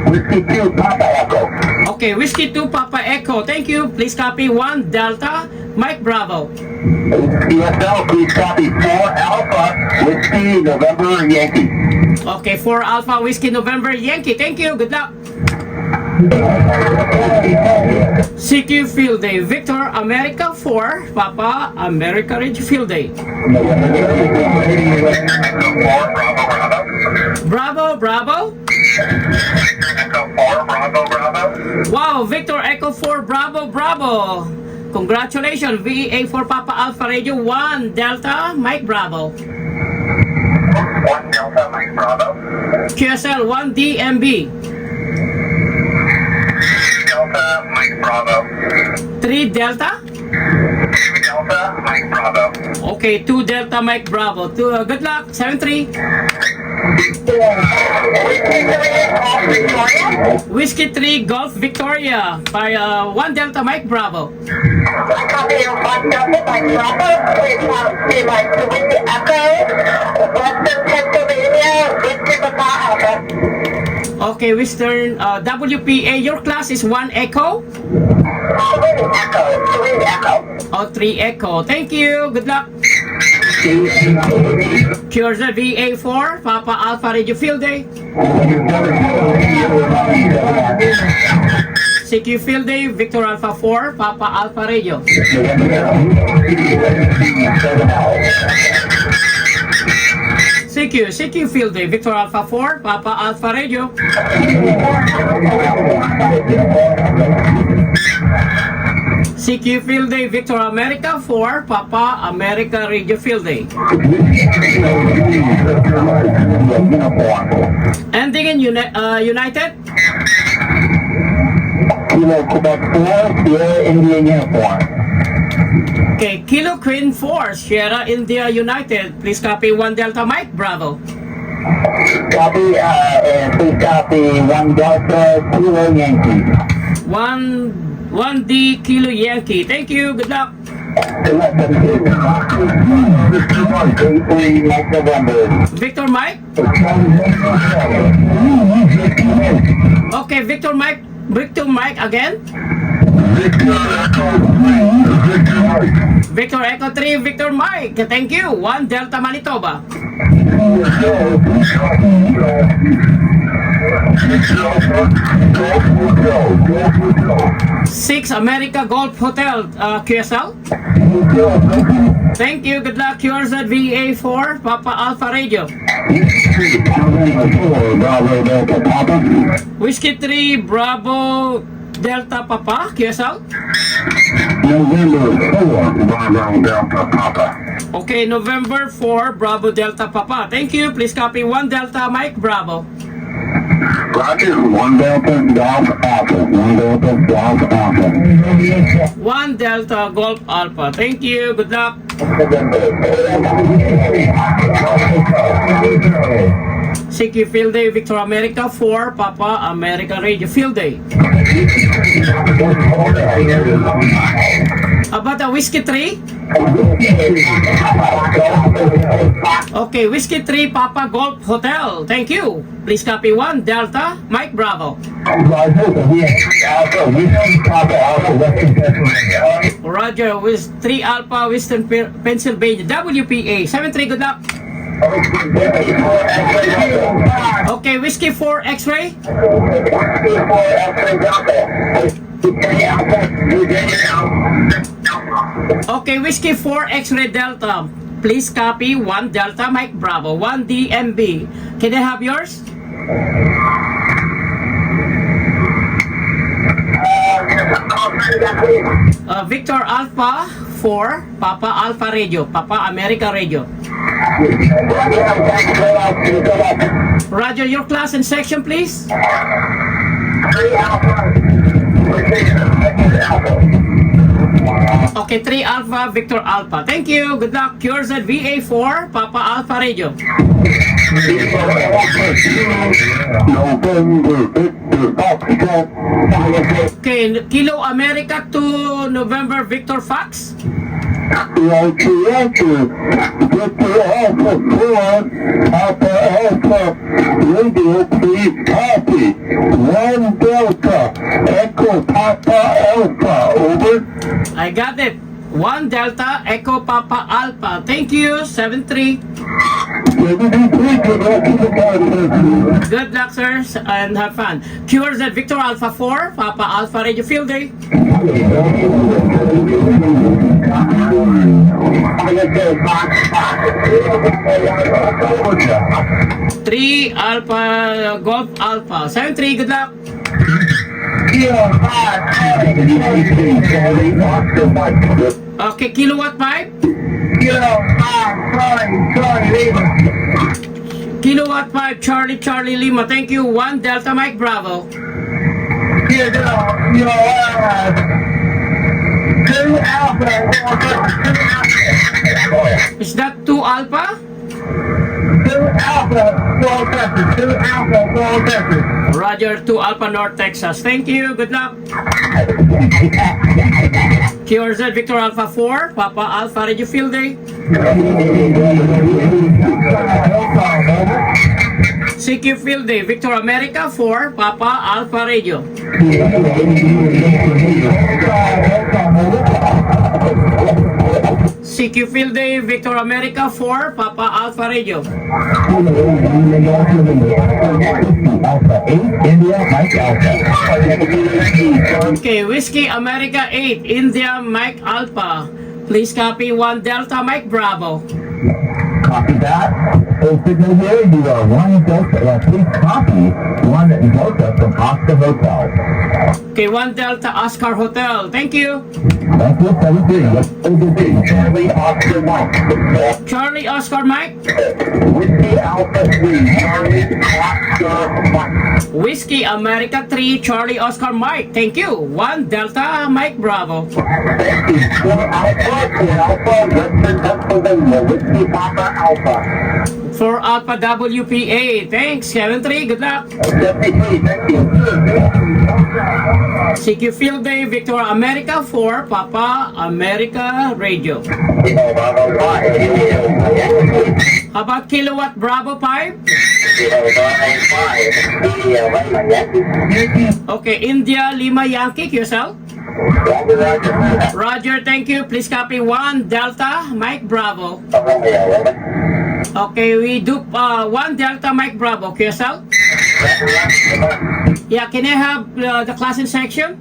Whiskey 2, Papa Echo. Okay, Whiskey 2 Papa Echo. Thank you. Please copy 1 Delta Mike Bravo. CSL, please copy 4 Alpha Whiskey November Yankee. Okay, 4 Alpha Whiskey November Yankee. Thank you. Good luck. CQ Field Day. Victor America 4 Papa America Ridge Field Day. Bravo, Bravo. Wow, Victor Echo 4 Bravo, Bravo. Congratulations, VA4 Papa Alpha Radio 1 Delta Mike Bravo. 1 Delta, Mike Bravo. QSL 1 DMB. Delta, Mike Bravo. 3 Delta. 2 Delta, Mike Bravo. Okay, 2 Delta Mike Bravo. Good luck, 73. Whiskey 3 Golf Victoria by 1 Delta Mike Bravo. Copy of 1 Delta Mike Bravo. Please be like to Whiskey Echo, Western Pennsylvania, Whiskey Papa Alpha. Okay, Western WPA, your class is 1 Echo. 3 Echo. Oh, 3 Echo. Thank you. Good luck. QRZ VA4 Papa Alpha Radio Field Day. CQ Field Day Victor Alpha 4 Papa Alpha Radio. CQ Field Day Victor Alpha 4 Papa Alpha Radio. CQ Field Day Victor America 4 Papa America Radio Field Day. Ending in United. Kilo Quebec 4, Sierra Indian Uniform. Okay, Kilo Queen 4 Sierra India United. Please copy 1 Delta Mike Bravo. Copy, and please copy 1 Delta Kilo Yankee. 1D Kilo Yankee. Thank you. Good luck. Mike November. Victor Mike. Okay, Victor Mike. Victor Mike again. Victor Echo 3 Victor Mike. Thank you. 1 Delta Manitoba. 6 America Golf Hotel QSL. Thank you. Good luck. Yours at VA4 Papa Alpha Radio. Whiskey 3 Bravo Delta Papa QSL. November 4, Bravo Delta Papa. Okay, November 4 Bravo Delta Papa. Thank you. Please copy 1 Delta Mike Bravo. Roger, 1 Delta Golf Alpha. 1 Delta Golf Alpha. 1 Delta Golf Alpha. Thank you. Good luck. CQ Field Day Victor America 4 Papa America Radio Field Day. About the Whiskey 3? Okay, Whiskey 3 Papa Golf Hotel. Thank you. Please copy 1 Delta Mike Bravo. Roger, we have 3 Alpha, Whiskey Papa Alpha, Western Pennsylvania. Roger, with 3 Alpha Western Pennsylvania. WPA 73. Good luck. Okay, Whiskey 4 X-ray. Okay, Whiskey 4 X-ray Delta. Please copy 1 Delta Mike Bravo, 1 DMB. Can I have yours? Victor Alpha 4 Papa Alpha Radio, Papa America Radio. Roger, your class and section, please. 3 Alpha. Okay, 3 Alpha, Victor Alpha. Thank you. Good luck. Yours at VA4, Papa Alpha Radio. Okay, Kilo America to November, Victor Fox. Victor Alpha 4, Alpha Alpha, Radio, please copy. 1 Delta, Echo Papa Alpha, over. I got it. 1 Delta, Echo Papa Alpha. Thank you. 73. Good luck, sirs, and have fun. Cures at Victor Alpha 4, Papa Alpha Radio Field Day. 3 Alpha Golf Alpha. 73. Good luck. Okay, Kilowatt 5. Kilowatt 5, Charlie Lima. Thank you. 1 Delta Mike Bravo. Is that 2 Alpha? 2 Alpha, 4 Texas. 2 Alpha, 4 Texas. Roger, 2 Alpha North Texas. Thank you. Good luck. QRZ Victor Alpha 4, Papa Alpha Radio Field Day. CQ Field Day, Victor America 4, Papa Alpha Radio. CQ Field Day, Victor America 4, Papa Alpha Radio. Alpha 8, India, Mike Alpha. Okay, Whiskey America 8, India Mike Alpha. Please copy 1 Delta Mike Bravo. Copy that. So signal here, you are 1 Delta, please copy 1 Delta from Oscar Hotel. Okay, 1 Delta Oscar Hotel. Thank you. Thank you, 73. Charlie Oscar Mike. Charlie Oscar Mike. Whiskey Alpha 3, Charlie Oscar Mike. Whiskey America 3, Charlie Oscar Mike. Thank you. 1 Delta Mike Bravo. Thank you. 4 Alpha, Western Pennsylvania, Whiskey Papa Alpha. 4 Alpha WPA. Thanks, 73. Good luck. 73, thank you. CQ Field Day, Victor America 4, Papa America Radio. How about Kilowatt Bravo 5? Okay, India Lima Yankee, yourself. Roger, thank you. Please copy 1 Delta Mike Bravo. Okay, we do 1 Delta Mike Bravo, yourself. Yeah, can I have the class and section?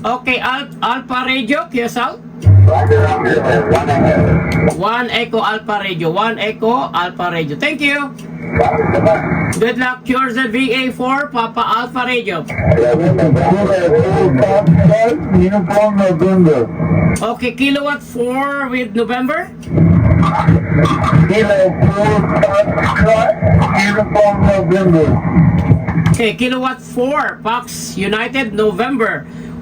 Okay, Alpha Radio, yourself. 1 Echo Alpha Radio, 1 Echo Alpha Radio. Thank you. Good luck. Yours at VA4, Papa Alpha Radio. Uniform November. Okay, Kilowatt 4 with November. Kilo 4, Uniform November. Okay, Kilowatt 4, Fox United November.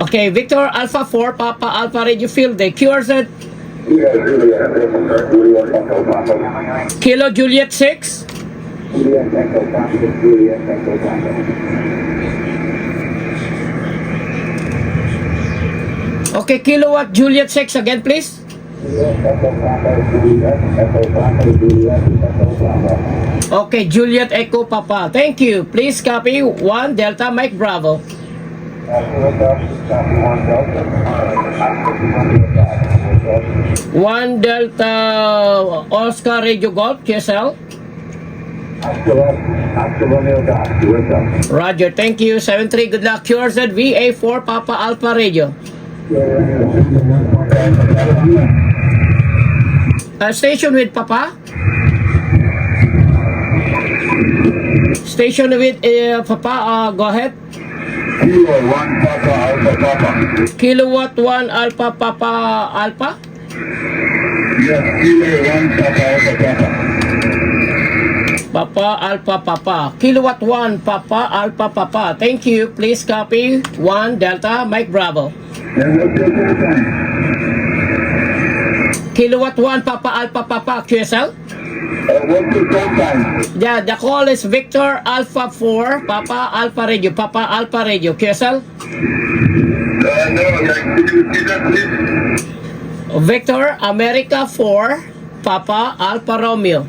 Okay, Victor Alpha 4, Papa Alpha Radio Field Day. QRZ, Kilo Juliet 6. Okay, Kilowatt Juliet 6 again, please. Okay, Juliet Echo Papa. Thank you. Please copy 1 Delta Mike Bravo. 1 Delta Oscar Radio Golf, QSL. Roger, thank you. 73, good luck. QRZ VA4 Papa Alpha Radio. Station with Papa. Station with Papa, go ahead. Kilo 1 Papa Alpha Papa. Kilowatt 1 Alpha Papa Alpha. Yes, Kilo 1 Papa Alpha Papa. Papa Alpha Papa. Kilowatt 1 Papa Alpha Papa. Thank you. Please copy 1 Delta Mike Bravo. And what's your full time? Kilowatt 1 Papa Alpha Papa QSL. What's your full time? Yeah, the call is Victor Alpha 4 Papa Alpha Radio. Papa Alpha Radio QSL. No, could you repeat that, please? Victor America 4 Papa Alpha Romeo.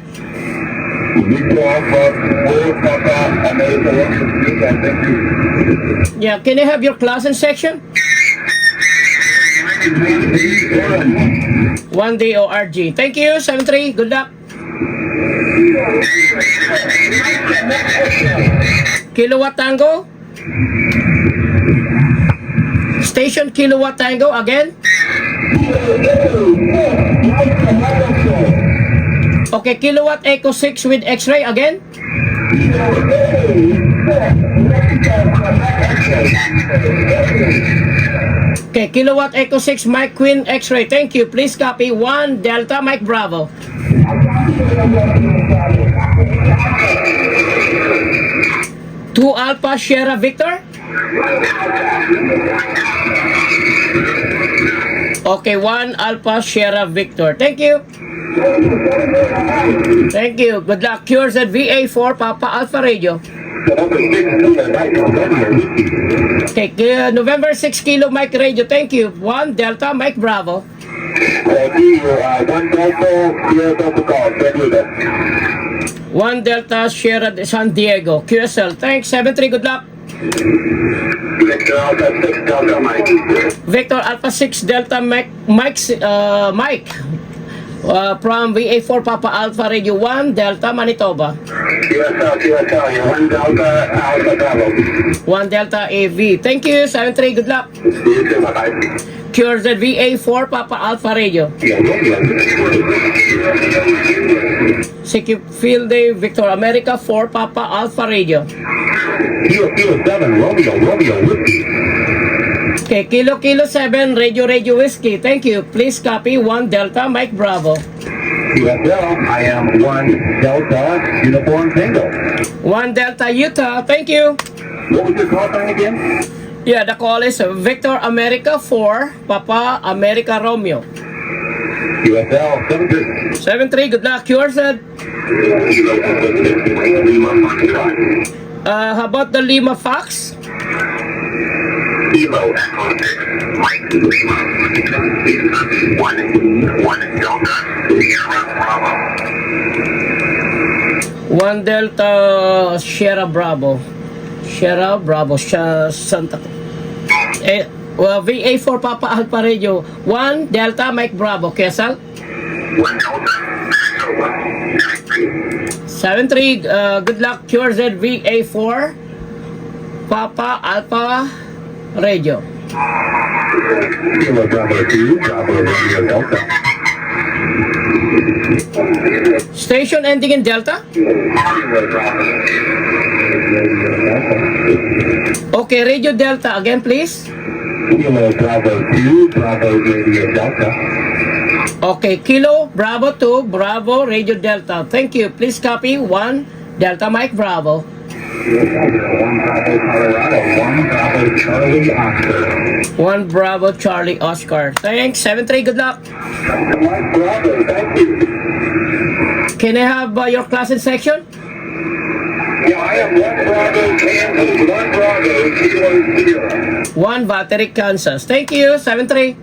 Victor Alpha 4 Papa America Romeo. Thank you. Yeah, can you have your class and section? 1D ORG. Thank you, 73. Good luck. Kilowatt Tango. Station Kilowatt Tango again. Okay, Kilowatt Echo 6 with X-ray again. Okay, Kilowatt Echo 6 Mike Queen X-ray. Thank you. Please copy 1 Delta Mike Bravo. 2 Alpha Sierra Victor. Okay, 1 Alpha Sierra Victor. Thank you. Thank you. Good luck. Cures at VA4 Papa Alpha Radio. Okay, November 6 Kilo Mike Radio. Thank you. 1 Delta Mike Bravo. Thank you. 1 Delta, Sierra Delta call. Thank you. 1 Delta Sierra de San Diego. QSL. Thanks. 73. Good luck. Victor Alpha 6 Delta Mike. Victor Alpha 6 Delta Mike. Mike. From VA4 Papa Alpha Radio 1 Delta Manitoba. QSL, you're 1 Delta Alpha Bravo. 1 Delta AV. Thank you. 73. Good luck. See you soon. Bye-bye. Cures at VA4 Papa Alpha Radio. CQ Field Day Victor America 4 Papa Alpha Radio. Kilo 7, Romeo Whiskey. Okay, Kilo 7 Radio Whiskey. Thank you. Please copy 1 Delta Mike Bravo. QSL, I am 1 Delta Uniform Tango. 1 Delta Utah. Thank you. What was your call sign again? Yeah, the call is Victor America 4 Papa America Romeo. QSL 73. 73. Good luck. Yours. How about the Lima Fox? Kilo Echo 6, Mike Lima, 1 Delta, Sierra Bravo. 1 Delta Sierra Bravo. Sierra Bravo. Santa. VA4 Papa Alpha Radio. 1 Delta Mike Bravo. Kesal? 1 Delta, 73. Good luck. QRZ VA4 Papa Alpha Radio. Kilo Bravo 2, Bravo Romeo Delta. Station ending in Delta? Okay, Radio Delta again, please. Kilo Bravo 2, Bravo Radio Delta. Okay, Kilo Bravo 2, Bravo Radio Delta. Thank you. Please copy 1 Delta Mike Bravo. One Bravo Colorado, one Bravo Charlie Oscar. 1 Bravo Charlie Oscar. Thanks. 7-3. Good luck. Mike Bravo, thank you. Can I have your class and section? Yeah, I am one Bravo Kansas, one Bravo Kilo Sierra. 1 Battery, Kansas. Thank you. 7-3.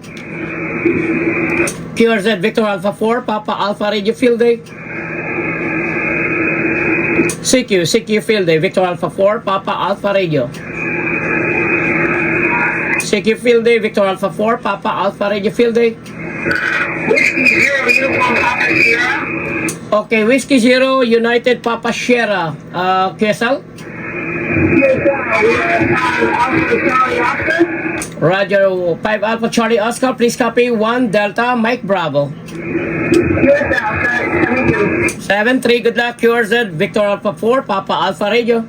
QRZ Victor Alpha 4, Papa Alpha Radio Field Day. CQ Field Day, Victor Alpha 4, Papa Alpha Radio. CQ Field Day, Victor Alpha 4, Papa Alpha Radio Field Day. Whiskey Zero, Uniform Papa Sierra. Okay, Whiskey Zero, United Papa Sierra. QSL? Roger, 5 Alpha Charlie Oscar. Please copy 1 Delta Mike Bravo. 7-3. Good luck. QRZ Victor Alpha 4, Papa Alpha Radio.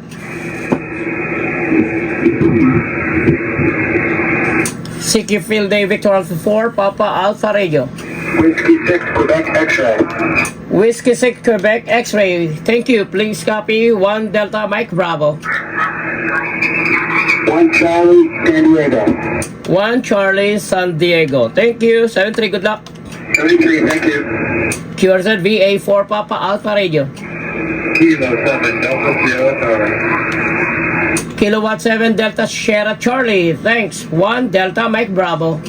CQ Field Day, Victor Alpha 4, Papa Alpha Radio. Whiskey 6 Quebec X-ray. Whiskey 6 Quebec X-Ray. Thank you. Please copy 1 Delta Mike Bravo. One Charlie San Diego. 1 Charlie San Diego. Thank you. 7-3. Good luck. 33, thank you. QRZ VA 4, Papa Alpha Radio. Kilo 7 Delta Sierra Charlie. Kilowatt 7 Delta Sierra Charlie. Thanks. 1 Delta Mike Bravo.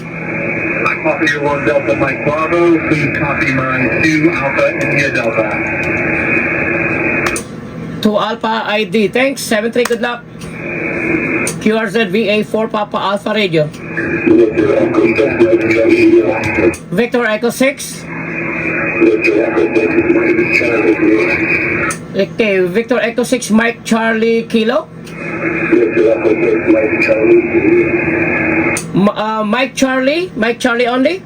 Copy your 1 Delta Mike Bravo. Please copy my 2 Alpha India Delta. 2 Alpha ID. Thanks. 7-3. Good luck. QRZ VA 4, Papa Alpha Radio. Victor Echo 6. Okay, Victor Echo 6, Mike Charlie Kilo. Mike Charlie only.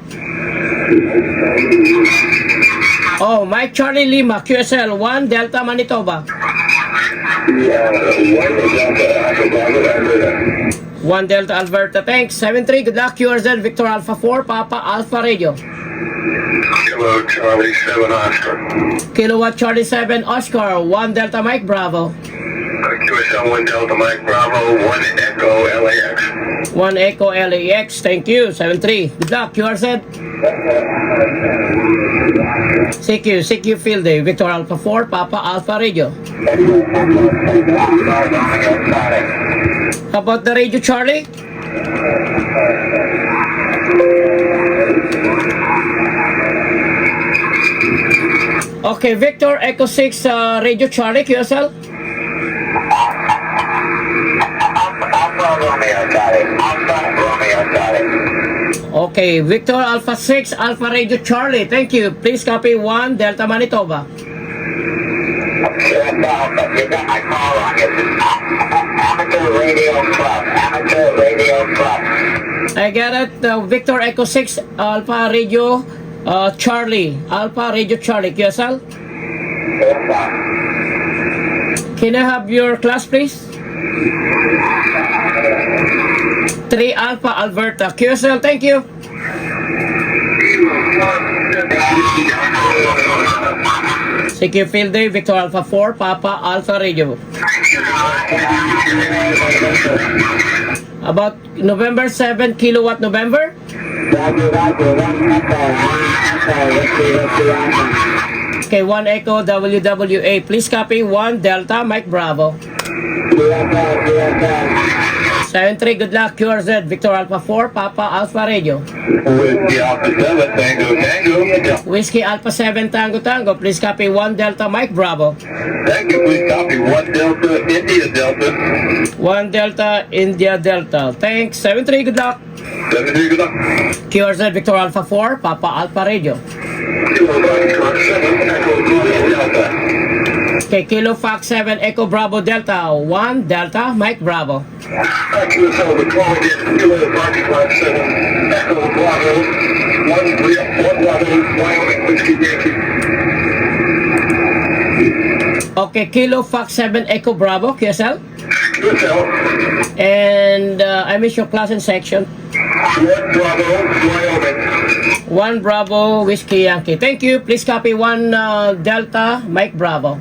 Oh, Mike Charlie Lima, QSL 1 Delta Manitoba. 1 Delta Alberta. Thanks. 7-3. Good luck. QRZ Victor Alpha 4, Papa Alpha Radio. Kilo Charlie 7 Oscar. Kilowatt Charlie 7 Oscar. 1 Delta Mike Bravo. QSL 1 Delta Mike Bravo, 1 Echo LAX. 1 Echo LAX. Thank you. 7-3. Good luck. QRZ. CQ Field Day, Victor Alpha 4, Papa Alpha Radio. How about the radio, Charlie? Okay, Victor Echo 6, Radio Charlie, QSL. Okay, Victor Alpha 6, Alpha Radio Charlie. Thank you. Please copy 1 Delta Manitoba. You got my call on you. Amateur Radio Club. Amateur Radio Club. I get it. Victor Echo 6, Alpha Radio Charlie. Alpha Radio Charlie, QSL. Can I have your class, please? 3 Alpha Alberta. QSL, thank you. CQ Field Day, Victor Alpha 4, Papa Alpha Radio. About November 7, Kilowatt November. Okay, 1 Echo WWA. Please copy 1 Delta Mike Bravo. 7-3, good luck. QRZ, Victor Alpha 4, Papa Alpha Radio. Whiskey Alpha 7 Tango Tango. Whiskey Alpha 7, Tango Tango. Please copy 1 Delta Mike Bravo. Thank you. Please copy 1 Delta India Delta. 1 Delta India Delta. Thanks. 7-3, good luck. 73, good luck. QRZ, Victor Alpha 4, Papa Alpha Radio. Kilo Fox 7 Echo Bravo Delta. Okay, Kilo Fox 7, Echo Bravo Delta. 1 Delta Mike Bravo. QSL, the call again. Kilo Fox 7 Echo Bravo. 1 Bravo Wyoming Whiskey Yankee. Okay, Kilo Fox 7, Echo Bravo, QSL. QSL, And I miss your class and section. 1 Bravo Wyoming. 1 Bravo Whiskey Yankee. Thank you. Please copy 1 Delta Mike Bravo.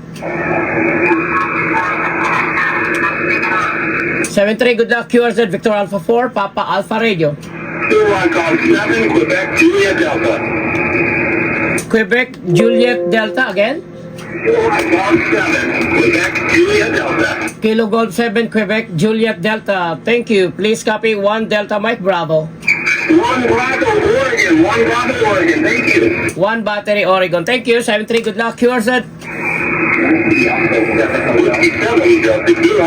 73, good luck. QRZ Victor Alpha 4, Papa Alpha Radio. 21 call 7, Quebec, Juliet Delta. Quebec, Juliet Delta again. 21 call 7, Quebec, Juliet Delta. Kilo Gold 7, Quebec, Juliet Delta. Thank you. Please copy 1 Delta Mike Bravo. 1 Bravo, Oregon. 1 Bravo, Oregon. Thank you. 1 Battery, Oregon. Thank you. 73, good luck. QRZ. Whiskey 7, Delta Kilo.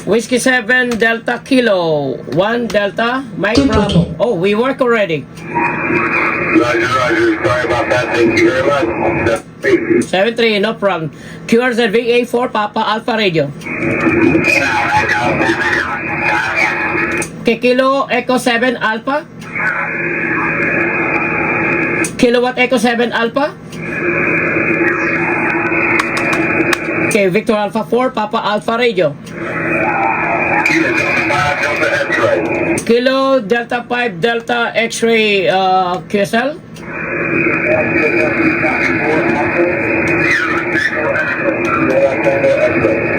Whiskey 7, Delta Kilo. 1 Delta Mike Bravo. Oh, we work already. Roger, Roger. Sorry about that. Thank you very much. 73, no problem. QRZ VA4, Papa Alpha Radio. Okay, Kilo Echo 7 Alpha. Kilowatt Echo 7 Alpha. Okay, Victor Alpha 4, Papa Alpha Radio. Kilo Delta 5 Delta X-ray QSL.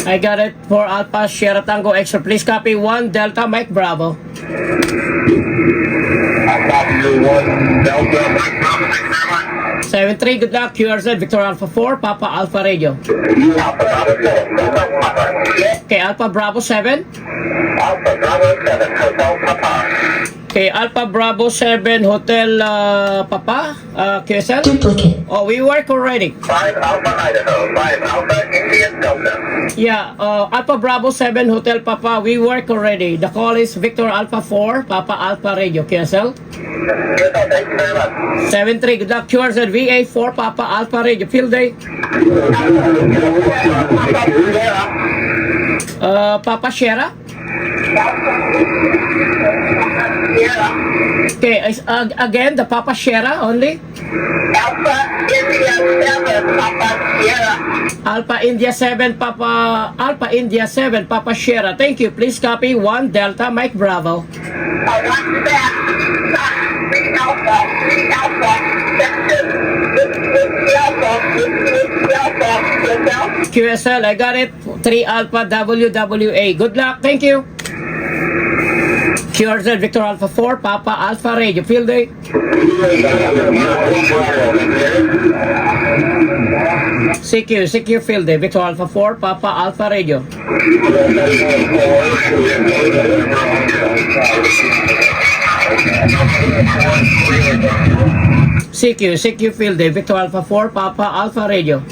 I got it for Alpha Sierra Tango Extra. Please copy 1 Delta Mike Bravo. I'll copy you 1 Delta Mike Bravo. Thank you very much. 73, good luck. QRZ Victor Alpha 4, Papa Alpha Radio. Alpha Bravo 7, Hotel Papa. Okay, Alpha Bravo 7. Alpha Bravo 7, Hotel Papa. Okay, Alpha Bravo 7 Hotel Papa QSL. Duplicate. Oh, we work already. 5 Alpha Idaho, 5 Alpha Indian Delta. Yeah, Alpha Bravo 7 Hotel Papa, we work already. The call is Victor Alpha 4, Papa Alpha Radio, QSL. Yes, thank you very much. 73, good luck. QRZ VA 4, Papa Alpha Radio, field day. Papa Sierra. Okay, again, the Papa Sierra only. Alpha India 7, Papa Sierra. Alpha India 7, Alpha India 7, Papa Sierra. Thank you. Please copy 1 Delta Mike Bravo. What's that? 3 Alpha, 3 Alpha, Texas, QSL, I got it. 3 Alpha WWA. Good luck. Thank you. QRZ Victor Alpha 4, Papa Alpha Radio, field day. CQ field day, Victor Alpha 4, Papa Alpha Radio. CQ field day, Victor Alpha 4, Papa Alpha Radio.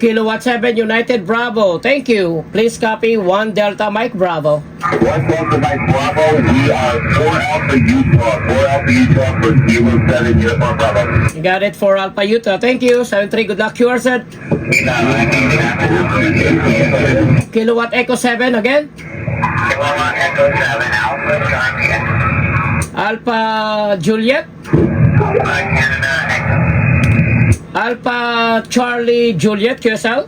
Kilowatt 7 United Bravo, thank you. Please copy 1 Delta Mike Bravo. 1 Delta Mike Bravo, we are 4 Alpha Utah. 4 Alpha Utah for Kilo 7 Uniform Bravo. You got it for Alpha Utah, thank you. 73, good luck, QRZ. Kilowatt Echo 7 again. Echo 7 Alpha Charlie. Alpha Juliet. Canada Echo. Alpha Charlie Juliet QSL.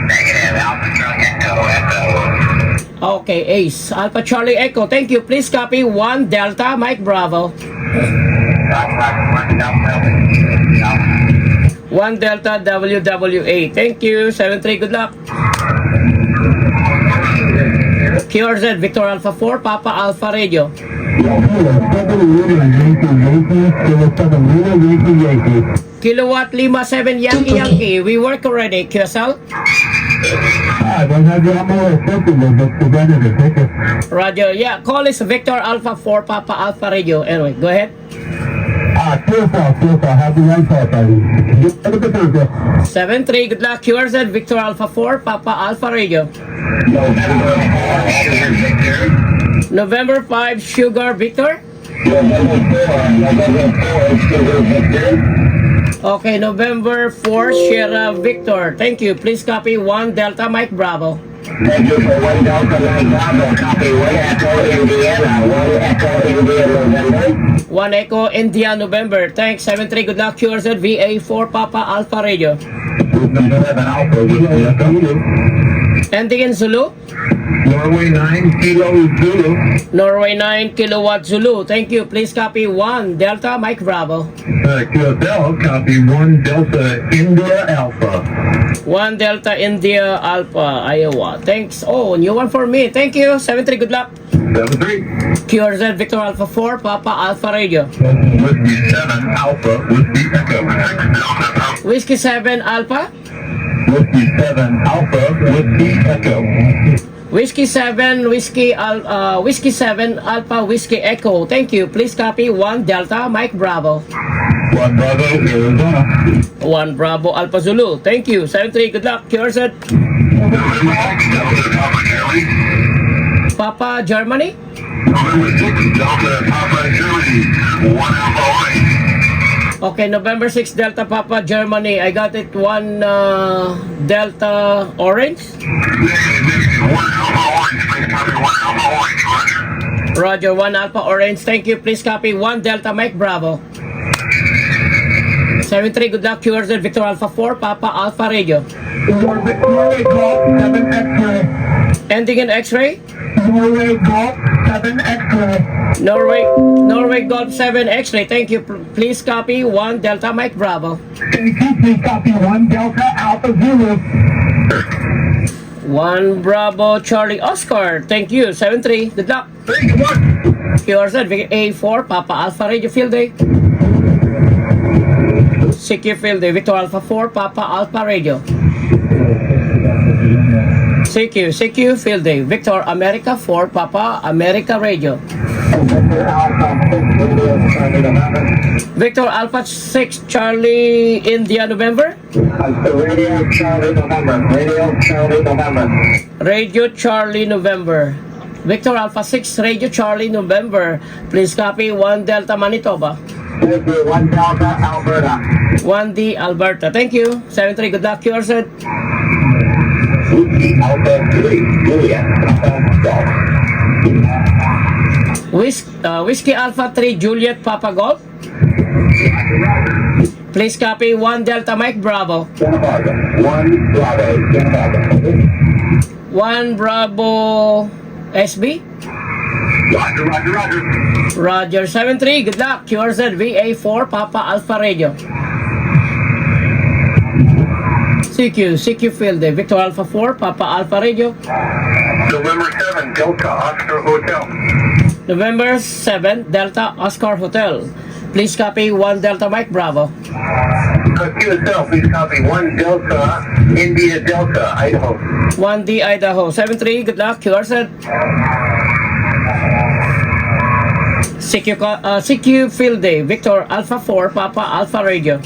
Negative Alpha Charlie Echo. Okay, Ace. Alpha Charlie Echo, thank you. Please copy 1 Delta Mike Bravo. 1 Delta WWA. Thank you. 73, good luck. QRZ Victor Alpha 4, Papa Alpha Radio. Kilowatt Lima 7 Yankee. We work already. QSL. Radio. Yeah, call is Victor Alpha 4, Papa Alpha Radio. Anyway, go ahead. 73, good luck. QRZ Victor Alpha 4, Papa Alpha Radio. November 5 Sugar Victor. Okay, November 4 Sierra Victor. Thank you. Please copy 1 Delta Mike Bravo. Thank you for 1 Delta Mike Bravo. Copy 1 Echo Indiana. 1 Echo India November. 1 Echo India November. Thanks. 73, good luck. QRZ VA 4 Papa Alpha Radio. Ending in Zulu. Norway 9 Kilo Zulu. Norway 9 Kilowatt Zulu. Thank you. Please copy 1 Delta Mike Bravo. QSL, copy 1 Delta India Alpha. 1 Delta India Alpha, Iowa. Thanks. Oh, new one for me. Thank you. 73, good luck. 7-3. QRZ Victor Alpha 4, Papa Alpha Radio. Whiskey 7 Alpha, Whiskey Echo. Whiskey 7 Alpha. Whiskey 7 Alpha, Whiskey Echo. Whiskey 7, Whiskey 7 Alpha, Whiskey Echo. Thank you. Please copy 1 Delta Mike Bravo. 1 Bravo, Arizona. 1 Bravo Alpha Zulu. Thank you. 73, good luck. QRZ Papa Germany. Okay, November 6 Delta Papa Germany. I got it. 1 Delta Orange. Roger, 1 Alpha Orange. Thank you. Please copy 1 Delta Mike Bravo. 73, good luck. QRZ Victor Alpha 4, Papa Alpha Radio. Norway Golf 7 X-ray. Ending in X-ray. Norway Golf 7 X-ray. Norway Golf 7 X-ray. Thank you. Please copy 1 Delta Mike Bravo. Thank you. Please copy 1 Delta Alpha Zulu. 1 Bravo Charlie Oscar. Thank you. 73. Good luck. Thank you, Mark. QRZ A4 Papa Alpha Radio Field Day. CQ Field Day Victor Alpha 4 Papa Alpha Radio. CQ Field Day Victor America 4 Papa America Radio. Victor Alpha 6 Charlie India November. Radio Charlie November. Radio Charlie November. Radio Charlie November. Victor Alpha 6 Radio Charlie November. Please copy 1 Delta Manitoba. Thank you. 1 Delta Alberta. 1D Alberta. Thank you. 73. Good luck. QRZ. Whiskey Alpha 3 Juliet. Golf. Whiskey Alpha 3 Juliet Papa Golf. Please copy 1 Delta Mike Bravo. 1 Bravo. 1 Bravo SB. Roger. Roger 73. Good luck. QRZ VA4 Papa Alpha Radio. CQ Field Day Victor Alpha 4 Papa Alpha Radio. November 7 Delta Oscar Hotel. November 7 Delta Oscar Hotel. Please copy 1 Delta Mike Bravo. QSL, please copy 1 Delta India Delta Idaho. 1D Idaho 73. Good luck. QRZ. CQ Field Day Victor Alpha 4 Papa Alpha Radio.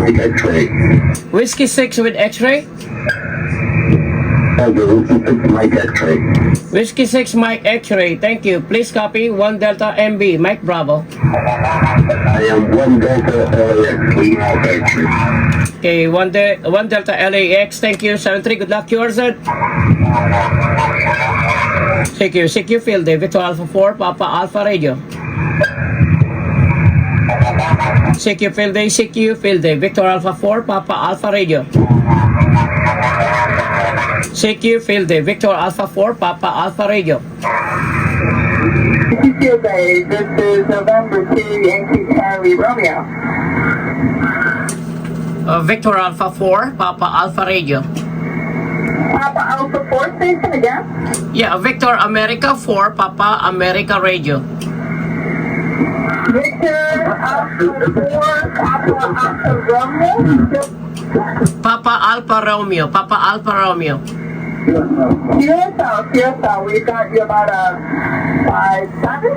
X-ray. Whiskey 6 with X-ray. Mike X-ray. Whiskey 6 Mike X-ray. Thank you. Please copy 1 Delta MB Mike Bravo. I am 1 Delta LAX. We have X-ray. Okay, 1 Delta LAX. Thank you. 73. Good luck. QRZ. CQ Field Day Victor Alpha 4 Papa Alpha Radio. CQ Field Day Victor Alpha 4 Papa Alpha Radio. CQ Field Day Victor Alpha 4 Papa Alpha Radio. Field Day, this is November 2 Yankee Charlie Romeo. Victor Alpha 4 Papa Alpha Radio. Papa Alpha 4 station again? Yeah, Victor America 4 Papa America Radio. Victor Alpha 4 Papa Alpha Romeo? Papa Alpha Romeo. Papa Alpha Romeo. QSL, we got you about a 5-7.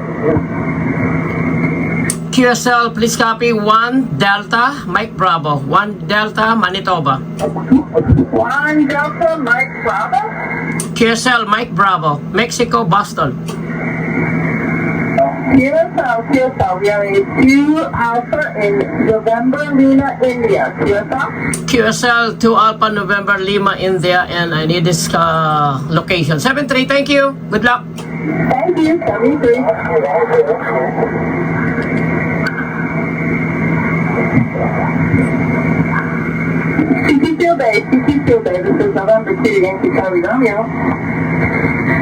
QSL, please copy 1 Delta Mike Bravo. 1 Delta Manitoba. 1 Delta Mike Bravo. QSL Mike Bravo. Mexico, Boston. QSL, we have a 2 Alpha in November Lima, India. QSL 2 Alpha November Lima, India, and I need this location. 73, thank you. Good luck. Thank you, 73. CQ Field Day, this is November Yankee Charlie Romeo.